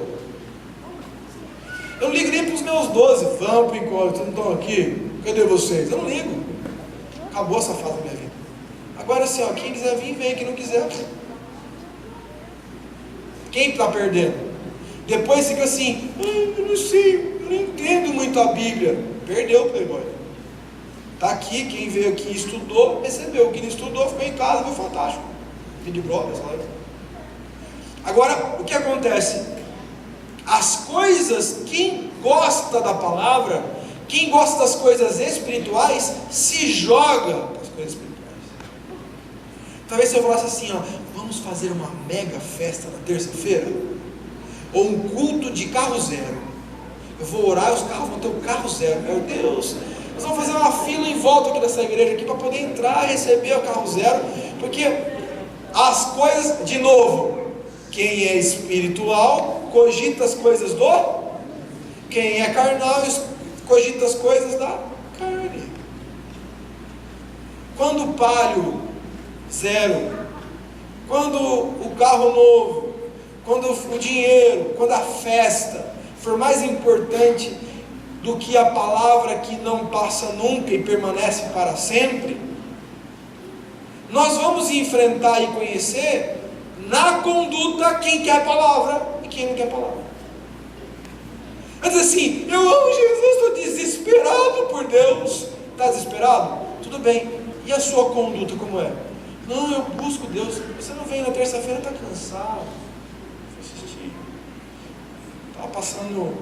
Eu não ligo nem para os meus 12. Vamos para o encontro, vocês não estão aqui? Cadê vocês? Eu não ligo. Acabou essa fase da minha vida. Agora assim, quem quiser vir, vem. Quem não quiser, quem está perdendo? Depois fica assim, eu não sei, eu não entendo muito a Bíblia. Perdeu o playboy. Está aqui, quem veio aqui e estudou, recebeu. Quem não estudou, ficou em casa, viu Fantástico. Big Brother, sabe? Agora, o que acontece? As coisas, quem gosta da palavra, quem gosta das coisas espirituais, se joga para as coisas espirituais. Talvez se eu falasse assim, vamos fazer uma mega festa na terça-feira, ou um culto de carro zero. Eu vou orar e os carros vão ter um carro zero. Meu Deus, nós vamos fazer uma fila em volta aqui dessa igreja aqui para poder entrar e receber o carro zero, porque as coisas, de novo, quem é espiritual cogita as coisas do, quem é carnal cogita as coisas da carne. Quando o palio zero, quando o carro novo, quando o dinheiro, quando a festa for mais importante do que a palavra que não passa nunca e permanece para sempre, nós vamos enfrentar e conhecer na conduta quem quer a palavra e quem não quer a palavra. Mas assim, eu amo Jesus, estou desesperado por Deus. Está desesperado? Tudo bem. E a sua conduta como é? Não, eu busco Deus. Você não vem na terça-feira, está cansado. Estava passando o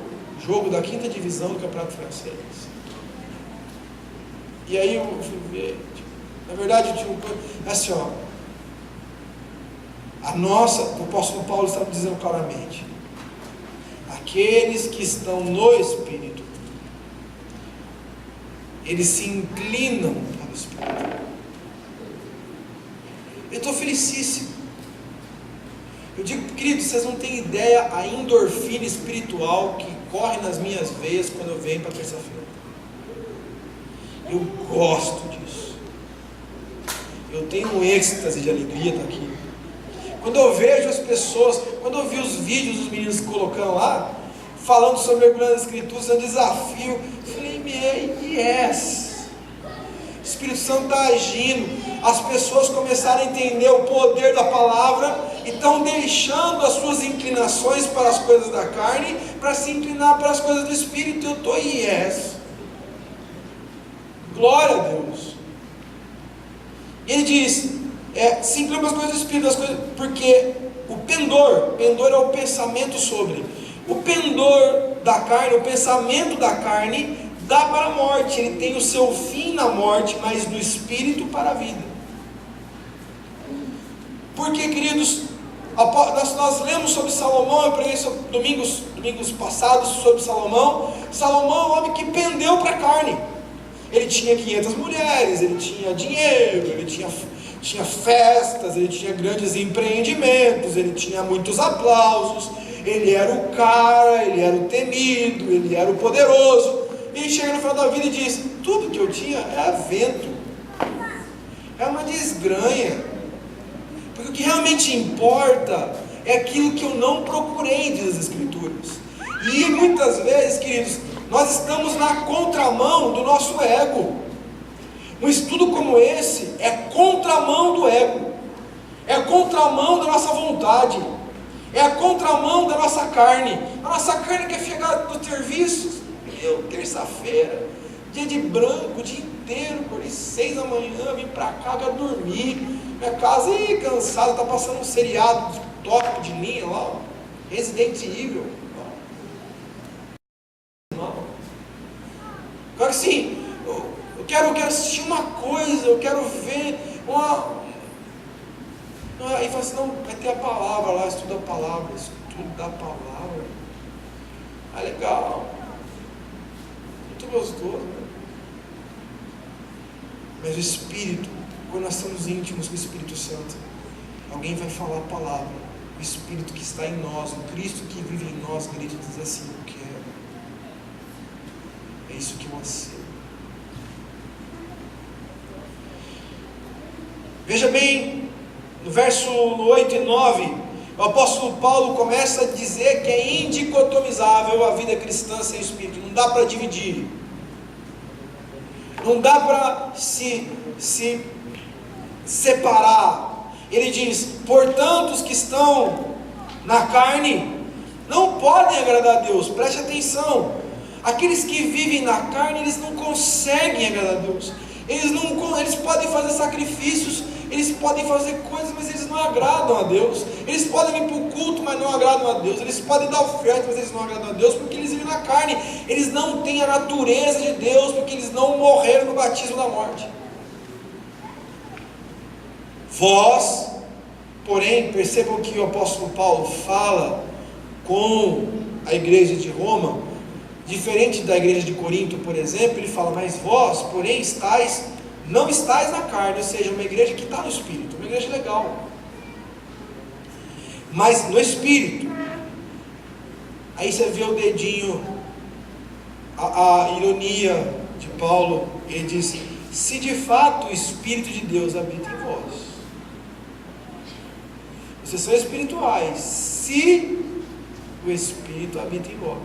jogo da 5ª divisão do Campeonato Francês. E aí eu fui ver. Na verdade, assim, ó. O apóstolo Paulo está dizendo claramente: aqueles que estão no Espírito, eles se inclinam para o Espírito. Eu estou felicíssimo. Eu digo, queridos, vocês não têm ideia a endorfina espiritual que corre nas minhas veias quando eu venho para terça-feira. Eu gosto disso. Eu tenho um êxtase de alegria estar aqui. Quando eu vejo as pessoas, quando eu vi os vídeos dos meninos colocando lá, falando sobre mergulhando nas escrituras, é um desafio, eu falei, yes. O Espírito Santo está agindo, as pessoas começaram a entender o poder da palavra e estão deixando as suas inclinações para as coisas da carne, para se inclinar para as coisas do Espírito. Eu estou yes. Glória a Deus. E ele diz, se inclina para as coisas do Espírito, porque o pendor é o pensamento sobre. O pendor da carne, o pensamento da carne, dá para a morte, ele tem o seu fim na morte, mas no Espírito para a vida. Porque, queridos, nós lemos sobre Salomão, eu preguei sobre domingos passados sobre Salomão. Salomão é um homem que pendeu para a carne. Ele tinha 500 mulheres, ele tinha dinheiro, ele tinha festas, ele tinha grandes empreendimentos, ele tinha muitos aplausos, ele era o cara, ele era o temido, ele era o poderoso. E ele chega no final da vida e diz, tudo que eu tinha é vento, é uma desgranha, porque o que realmente importa é aquilo que eu não procurei, diz as Escrituras. E muitas vezes, queridos, nós estamos na contramão do nosso ego. Um estudo como esse é contramão do ego, é contramão da nossa vontade, é a contramão da nossa carne. A nossa carne quer chegar do serviço, terça-feira, dia de branco, o dia inteiro, por 6 da manhã, vim pra cá, quero dormir, minha casa, cansado, tá passando um seriado top de linha lá, Resident Evil, agora sim, eu quero assistir uma coisa, eu quero ver aí fala assim, não, vai ter a palavra lá, estudo da palavra, legal, muito gostoso, né? Mas o Espírito, quando nós estamos íntimos com o Espírito Santo, alguém vai falar a palavra, o Espírito que está em nós, o Cristo que vive em nós, grita e diz assim, eu quero, é isso que eu anseio. Veja bem, no verso 8 e 9, o apóstolo Paulo começa a dizer que é indicotomizável a vida cristã sem Espírito, não dá para dividir, não dá para se separar. Ele diz, portanto os que estão na carne não podem agradar a Deus, preste atenção, aqueles que vivem na carne, eles não conseguem agradar a Deus, eles podem fazer sacrifícios, eles podem fazer coisas, mas eles não agradam a Deus. Eles podem vir para o culto, mas não agradam a Deus. Eles podem dar oferta, mas eles não agradam a Deus, porque eles vivem na carne. Eles não têm a natureza de Deus, porque eles não morreram no batismo da morte. Vós, porém, percebam que o apóstolo Paulo fala com a igreja de Roma, diferente da igreja de Corinto, por exemplo, ele fala, mas vós, porém, não estáis na carne, ou seja, uma igreja que está no Espírito, uma igreja legal, mas no Espírito. Aí você vê o dedinho, a ironia de Paulo, ele diz, se de fato o Espírito de Deus habita em vós, vocês são espirituais, se o Espírito habita em vós.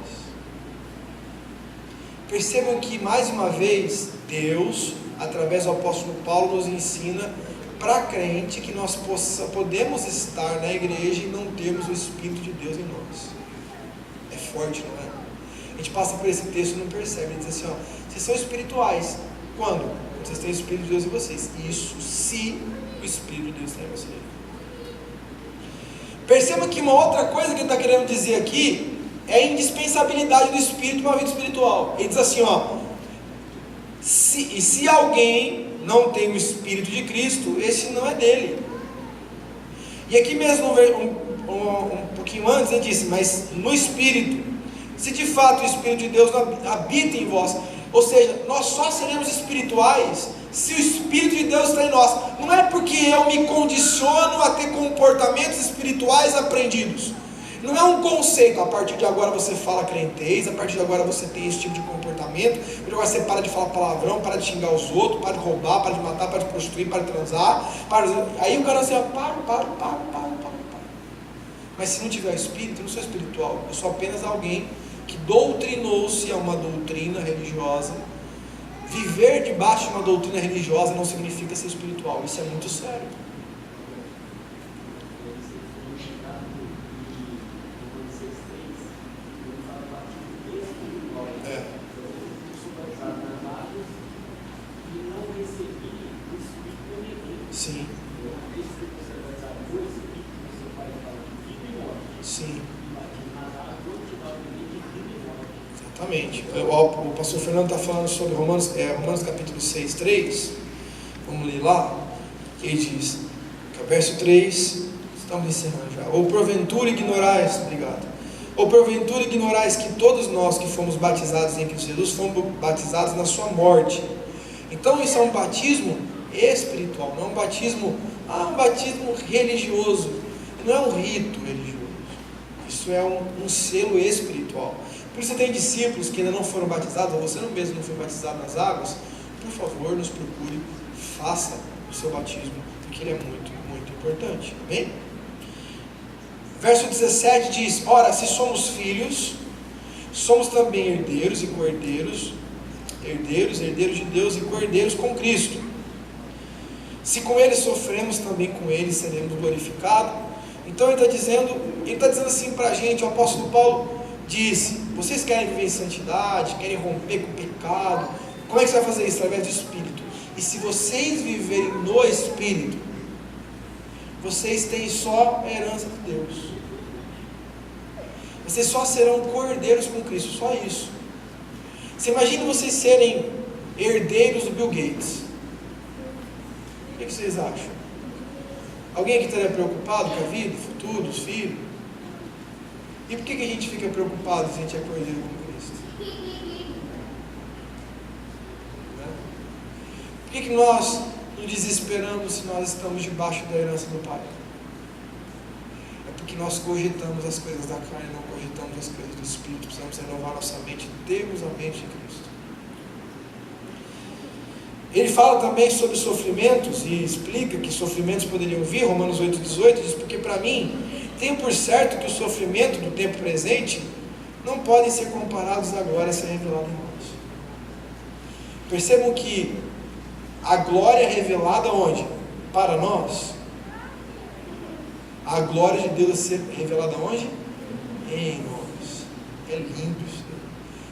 Percebam que, mais uma vez, Deus, através do apóstolo Paulo, nos ensina para crente que nós podemos estar na igreja e não termos o Espírito de Deus em nós. É forte, não é? A gente passa por esse texto e não percebe. Ele diz assim, ó, vocês são espirituais. Quando? Quando vocês têm o Espírito de Deus em vocês. Isso se o Espírito de Deus está em vocês. Perceba que uma outra coisa que ele está querendo dizer aqui é a indispensabilidade do Espírito para uma vida espiritual. Ele diz assim, ó, se alguém não tem o Espírito de Cristo, esse não é dele. E aqui mesmo, um pouquinho antes, ele disse, mas no Espírito, se de fato o Espírito de Deus habita em vós, ou seja, nós só seremos espirituais se o Espírito de Deus está em nós. Não é porque eu me condiciono a ter comportamentos espirituais aprendidos. Não é um conceito, a partir de agora você fala crentez, a partir de agora você tem esse tipo de comportamento, a partir de agora você para de falar palavrão, para de xingar os outros, para de roubar, para de matar, para de prostituir, para de transar, aí o cara assim, para. Mas se não tiver o Espírito, eu não sou espiritual, eu sou apenas alguém que doutrinou-se a uma doutrina religiosa. Viver debaixo de uma doutrina religiosa não significa ser espiritual, isso é muito sério. Sim. Sim. Exatamente. O pastor Fernando está falando sobre Romanos capítulo 6, 3. Vamos ler lá. Ele diz, verso 3, estamos encerrando já. Ou porventura ignorais que todos nós que fomos batizados em Cristo Jesus fomos batizados na sua morte. Então isso é um batismo espiritual, não é um batismo religioso, não é um rito religioso, isso é um selo espiritual. Por isso você tem discípulos que ainda não foram batizados, ou você mesmo não foi batizado nas águas, por favor, nos procure, faça o seu batismo, porque ele é muito, muito importante, amém? Verso 17 diz, ora, se somos filhos, somos também herdeiros e cordeiros, herdeiros de Deus e cordeiros com Cristo. Se com ele sofremos, também com ele seremos glorificados. Então ele está dizendo assim para a gente, o apóstolo Paulo disse, vocês querem viver em santidade, querem romper com o pecado, como é que você vai fazer isso? Através do Espírito. E se vocês viverem no Espírito, vocês têm só a herança de Deus, vocês só serão cordeiros com Cristo, só isso. Você imagina vocês serem herdeiros do Bill Gates, o que vocês acham? Alguém aqui estaria preocupado com a vida, o futuro dos filhos? E por que a gente fica preocupado se a gente é cordeiro com Cristo? Né? Por que nós nos desesperamos se nós estamos debaixo da herança do Pai? É porque nós cogitamos as coisas da carne, não cogitamos as coisas do Espírito. Precisamos renovar nossa mente, termos a mente de Cristo. Ele fala também sobre sofrimentos e explica que sofrimentos poderiam vir. Romanos 8,18 diz, porque para mim, tenho por certo que o sofrimento do tempo presente não podem ser comparados à glória a ser revelada em nós. Percebam que a glória é revelada onde? Para nós. A glória de Deus ser revelada onde? Em nós. É lindo isso.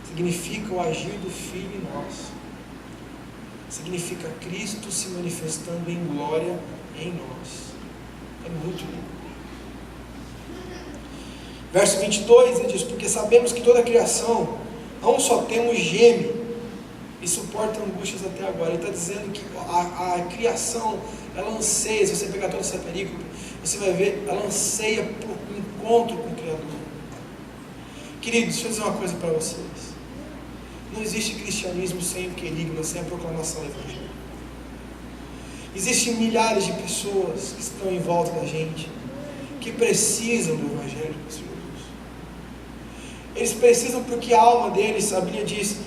Significa o agir do Filho em nós. Significa Cristo se manifestando em glória em nós. É muito lindo. Verso 22, ele diz, porque sabemos que toda a criação, a um só tempo geme e suporta angústias até agora. Ele está dizendo que a criação, ela anseia, se você pegar toda essa perícope, você vai ver, ela anseia por um encontro com o Criador. Queridos, deixa eu dizer uma coisa para vocês. Não existe cristianismo sem o querigma, sem a proclamação do Evangelho. Existem milhares de pessoas que estão em volta da gente, que precisam do Evangelho do Senhor Jesus. Eles precisam porque a alma deles, a Bíblia diz,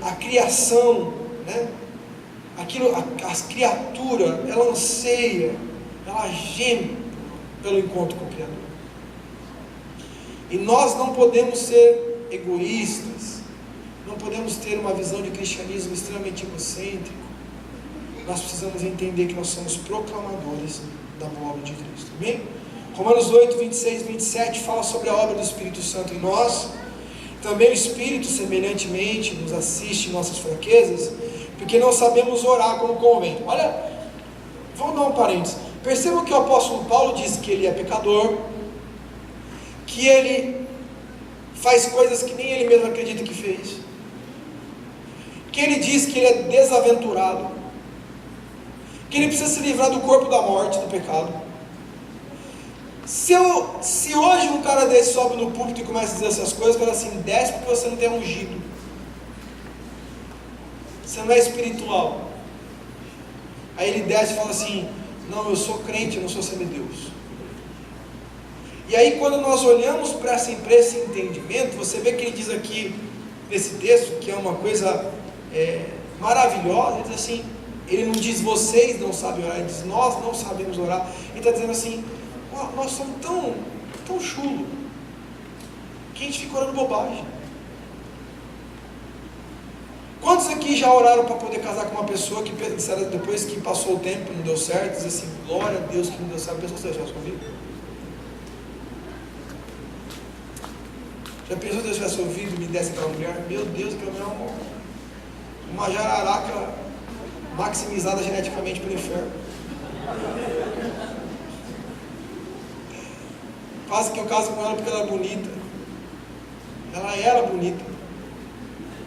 a criação, né? A criatura, ela anseia, ela geme pelo encontro com o Criador. E nós não podemos ser egoístas, não podemos ter uma visão de cristianismo extremamente egocêntrico. Nós precisamos entender que nós somos proclamadores da boa obra de Cristo. Amém? Romanos 8, 26 e 27 fala sobre a obra do Espírito Santo em nós. Também o Espírito semelhantemente nos assiste em nossas fraquezas, porque não sabemos orar como convém. Olha, vamos dar um parênteses. Percebam que o apóstolo Paulo disse que ele é pecador, que ele faz coisas que nem ele mesmo acredita que fez, que ele diz que ele é desaventurado, que ele precisa se livrar do corpo da morte, do pecado. Se hoje um cara desse sobe no púlpito e começa a dizer essas coisas, fala assim: desce porque você não tem ungido, você não é espiritual. Aí ele desce e fala assim: não, eu sou crente, eu não sou semideus. E aí quando nós olhamos para esse entendimento, você vê que ele diz aqui nesse texto, que é uma coisa maravilhosa. Ele diz assim, ele não diz vocês não sabem orar, ele diz nós não sabemos orar. Ele está dizendo assim: nós somos tão chulo que a gente fica orando bobagem. Quantos aqui já oraram para poder casar com uma pessoa que depois que passou o tempo não deu certo, diz assim: glória a Deus que não deu certo? A pessoa se tivesse ouvido? Já pensou se eu tivesse ouvido e me desse aquela mulher? Meu Deus, aquela mulher é uma jararaca maximizada geneticamente pelo inferno. Quase que eu caso com ela porque ela é bonita. Ela era bonita,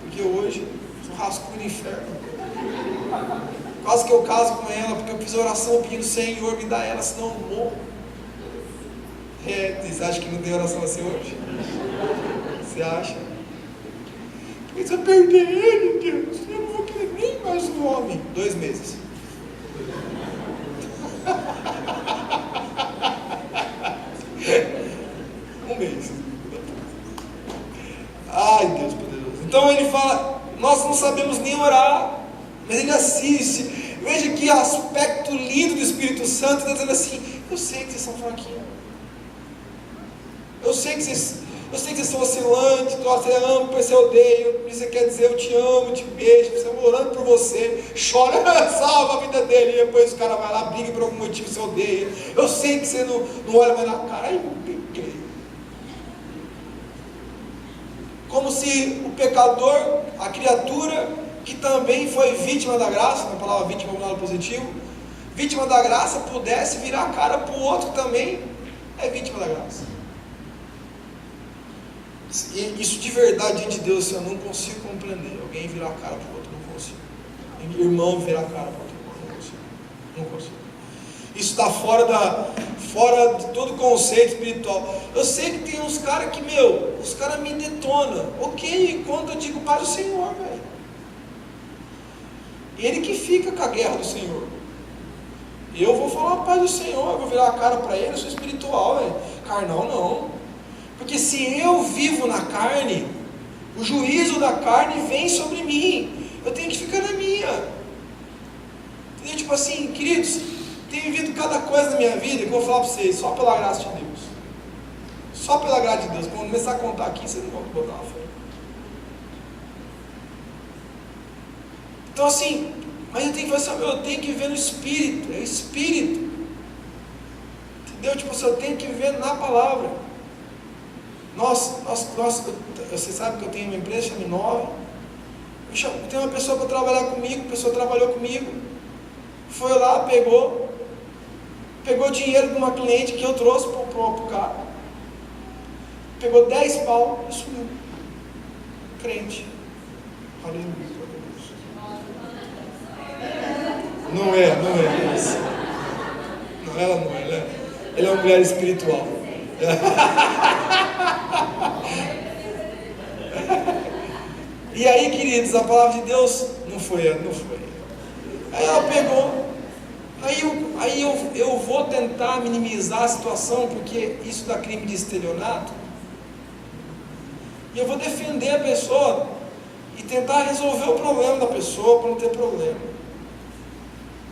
porque hoje sou rascunho do inferno. Quase que eu caso com ela porque eu fiz oração pedindo: Senhor, me dá ela, senão eu morro. Vocês acham que não tem oração assim hoje? Você acha? Porque se eu perder ele, Deus, eu não vou querer nem mais um homem. 2 meses. Um mês. Ai, Deus poderoso. Então ele fala: nós não sabemos nem orar, mas ele assiste. Veja que aspecto lindo do Espírito Santo. Está dizendo assim: eu sei que vocês são fraquinhos, eu sei que vocês são oscilantes, você ama, depois você odeia, você quer dizer eu te amo, te beijo, você está orando por você, chora, salva a vida dele, e depois o cara vai lá, briga por algum motivo, você odeia. Eu sei que você não olha mais na cara. Ai, pequei. Como se o pecador, a criatura que também foi vítima da graça, na palavra vítima é um lado positivo, vítima da graça, pudesse virar a cara para o outro que também é vítima da graça. E isso de verdade diante de Deus, eu não consigo compreender. Alguém virar a cara para o outro, não consigo. Irmão virar a cara para o outro, não consigo. Isso está fora de todo conceito espiritual. Eu sei que tem uns caras que, os caras me detonam. Ok, quando eu digo paz do Senhor, velho. Ele que fica com a guerra do Senhor. Eu vou falar a paz do Senhor, eu vou virar a cara para ele, eu sou espiritual, velho. Carnal não. Porque se eu vivo na carne, o juízo da carne vem sobre mim. Eu tenho que ficar na minha. Entendeu? Tipo assim, queridos, tem vivido cada coisa na minha vida que eu vou falar para vocês, só pela graça de Deus. Só pela graça de Deus. Quando começar a contar aqui, vocês não vão botar uma fé. Então assim, mas eu tenho que fazer, eu tenho que viver no Espírito, é o Espírito. Entendeu? Tipo assim, eu tenho que viver na palavra. Você sabe que eu tenho uma empresa, chama Inova. Eu tenho uma pessoa para trabalhar comigo, a pessoa trabalhou comigo, foi lá, pegou dinheiro de uma cliente que eu trouxe para o carro, pegou 10 pau e sumiu. Crente. Aleluia. Não é. Não, ela não é. Ela é uma mulher espiritual. E aí, queridos, a palavra de Deus não foi. Aí ela pegou. Aí eu vou tentar minimizar a situação, porque isso dá crime de estelionato. E eu vou defender a pessoa e tentar resolver o problema da pessoa para não ter problema.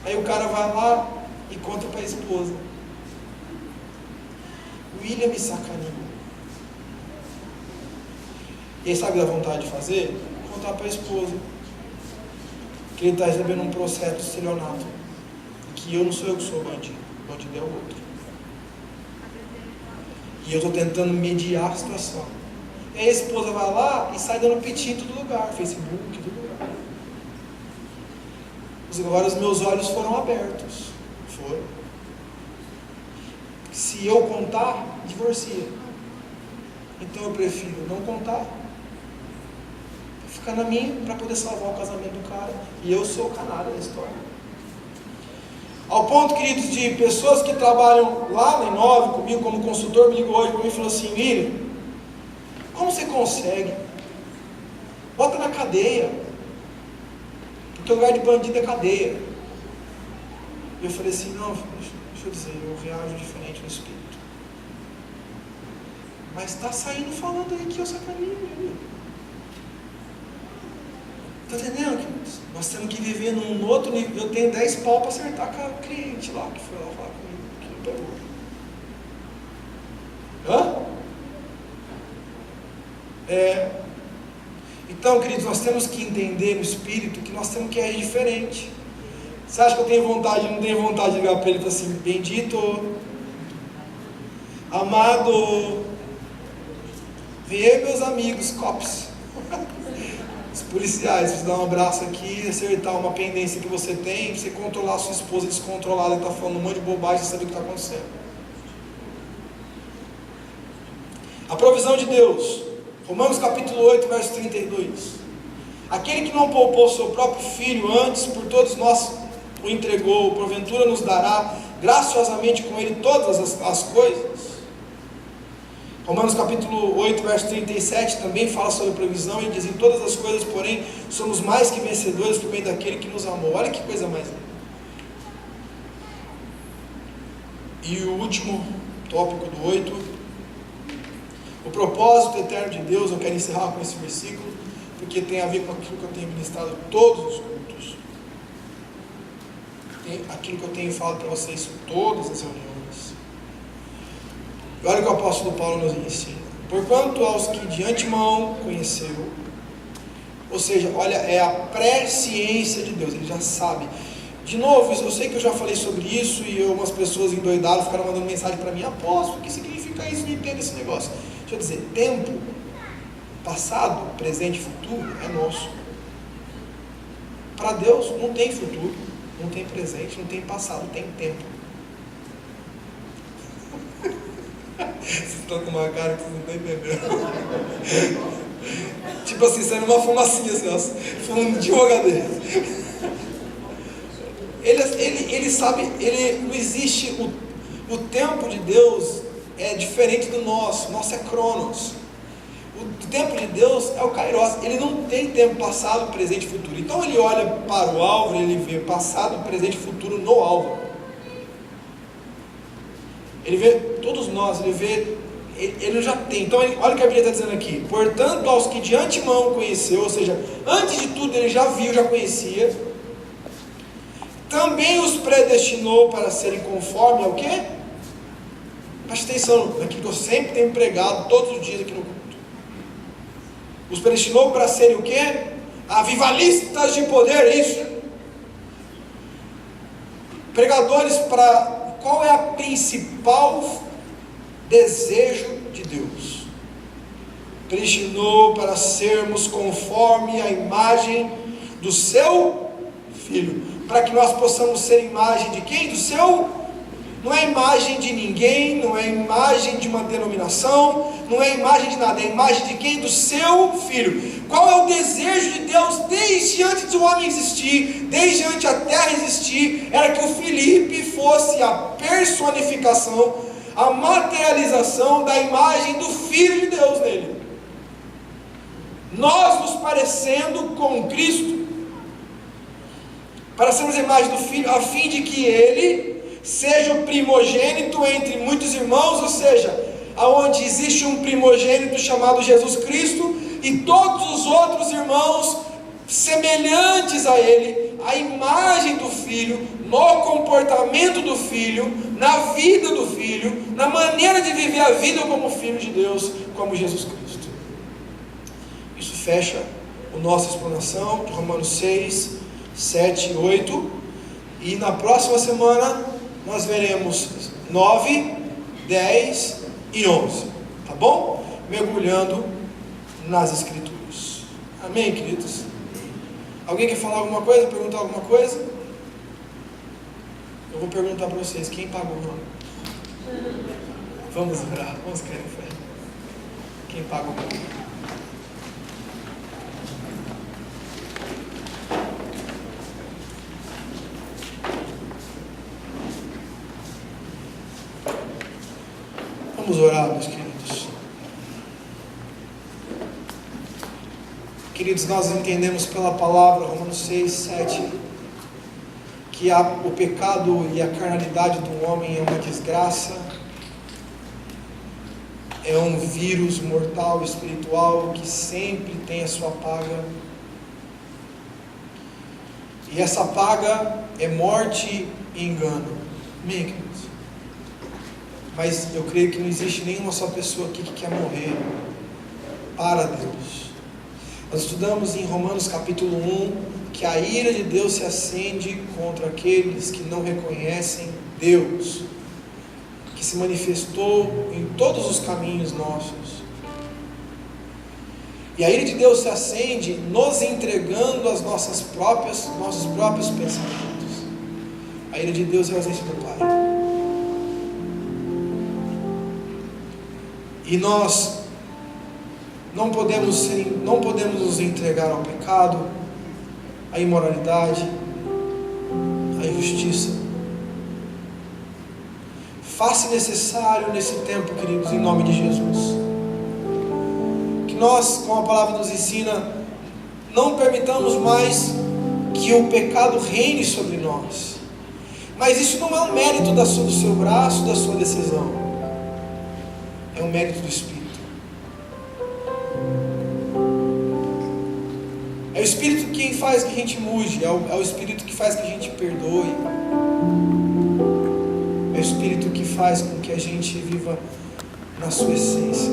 Aí o cara vai lá e conta para a esposa. O William me sacaneou. E aí sabe o que dá vontade de fazer? Contar para a esposa que ele está recebendo um processo de estelionato, que eu não sou eu que sou bandido, o bandido é o outro, e eu estou tentando mediar a situação. E aí a esposa vai lá e sai dando piti em todo lugar, Facebook, todo lugar. Agora os meus olhos foram abertos. Foram. Se eu contar, divorcia. Então eu prefiro não contar, ficar na minha, para poder salvar o casamento do cara. E eu sou o canalha da história. Ao ponto, queridos, de pessoas que trabalham lá na Inove comigo como consultor, me ligou hoje para mim e falou assim: William, como você consegue? Bota na cadeia, porque o lugar de bandido é cadeia. E eu falei assim: não, deixa eu dizer, eu reajo diferente no espírito. Mas está saindo falando aí que eu sacaneio. Está entendendo, queridos? Nós temos que viver num outro nível. Eu tenho 10 pau para acertar com a cliente lá, que foi lá falar comigo, que não pegou. Então, queridos, nós temos que entender no espírito que nós temos que agir diferente. Você acha que eu tenho vontade, não tenho vontade de ligar para ele e falar assim: bendito, amado, vem aí, meus amigos, cops. Os policiais, preciso dar um abraço aqui, acertar uma pendência que você tem, você controlar a sua esposa descontrolada, que está falando um monte de bobagem, você sabe o que está acontecendo. A provisão de Deus, Romanos capítulo 8, verso 32. Aquele que não poupou seu próprio filho, antes por todos nós o entregou, porventura nos dará graciosamente com ele todas as coisas. Romanos capítulo 8, verso 37 também fala sobre provisão e diz: em todas as coisas, porém, somos mais que vencedores por meio daquele que nos amou. Olha que coisa mais linda. E o último tópico do 8, o propósito eterno de Deus. Eu quero encerrar com esse versículo, porque tem a ver com aquilo que eu tenho ministrado todos os cultos, tem aquilo que eu tenho falado para vocês em todas as reuniões. Olha o que o apóstolo Paulo nos ensina: porquanto aos que de antemão conheceu, ou seja, olha, é a presciência de Deus, ele já sabe. De novo, eu sei que eu já falei sobre isso e algumas pessoas endoidaram, ficaram mandando mensagem para mim: apóstolo, o que significa isso? Não entendo esse negócio. Deixa eu dizer, tempo, passado, presente e futuro é nosso. Para Deus não tem futuro, não tem presente, não tem passado, tem tempo. Vocês estão com uma cara que vocês não estão entendendo. Tipo assim, saindo uma fumacinha assim, ó, fundo de um HD. Ele sabe, não existe, o tempo de Deus é diferente do nosso é Cronos. O tempo de Deus é o Kairos, ele não tem tempo passado, presente e futuro. Então ele olha para o alvo, ele vê passado, presente e futuro no alvo. Ele vê todos nós, ele já tem. Então olha o que a Bíblia está dizendo aqui: portanto, aos que de antemão conheceu, ou seja, antes de tudo ele já viu, já conhecia, também os predestinou para serem conforme ao quê? Preste atenção naquilo que eu sempre tenho pregado todos os dias aqui no culto. Os predestinou para serem o quê? Avivalistas de poder, isso. Pregadores para... Qual é a principal desejo de Deus? Predestinou para sermos conforme a imagem do seu Filho, para que nós possamos ser imagem de quem? Do seu. Não é imagem de ninguém, não é imagem de uma denominação, não é imagem de nada, é imagem de quem? Do seu Filho. Qual é o desejo de Deus desde antes do homem existir, desde antes a terra existir? Era que o Filipe fosse a personificação, a materialização da imagem do Filho de Deus nele. nós nos parecendo com Cristo, para sermos a imagem do Filho, a fim de que Ele seja o primogênito entre muitos irmãos, ou seja, aonde existe um primogênito chamado Jesus Cristo, e todos os outros irmãos semelhantes a Ele, a imagem do Filho, no comportamento do Filho, na vida do Filho, na maneira de viver a vida como Filho de Deus, como Jesus Cristo. Isso fecha a nossa explanação de Romanos 6, 7 e 8, e na próxima semana nós veremos 9, 10 e 11, tá bom? Mergulhando nas Escrituras. Amém, queridos? Alguém quer falar alguma coisa, perguntar alguma coisa? Eu vou perguntar para vocês, quem pagou o nome? Vamos orar, vamos crer em fé. Quem pagou o nome? Vamos orar, meus queridos. Queridos, nós entendemos pela palavra, Romanos 6, 7, que o pecado e a carnalidade do homem é uma desgraça, é um vírus mortal espiritual que sempre tem a sua paga, e essa paga é morte e engano. Amém, queridos? Mas eu creio que não existe nenhuma só pessoa aqui que quer morrer para Deus. Nós estudamos em Romanos capítulo 1 que a ira de Deus se acende contra aqueles que não reconhecem Deus, que se manifestou em todos os caminhos nossos. E a ira de Deus se acende nos entregando as nossos próprios pensamentos. A ira de Deus é a ausência do Pai. E nós não podemos nos entregar ao pecado, à imoralidade, à injustiça. Faça necessário nesse tempo, queridos, em nome de Jesus, que nós, como a palavra nos ensina, não permitamos mais que o pecado reine sobre nós. Mas isso não é um mérito do seu braço, da sua decisão. É um mérito do Espírito. É o Espírito quem faz que a gente mude, é o Espírito que faz que a gente perdoe, é o Espírito que faz com que a gente viva na sua essência.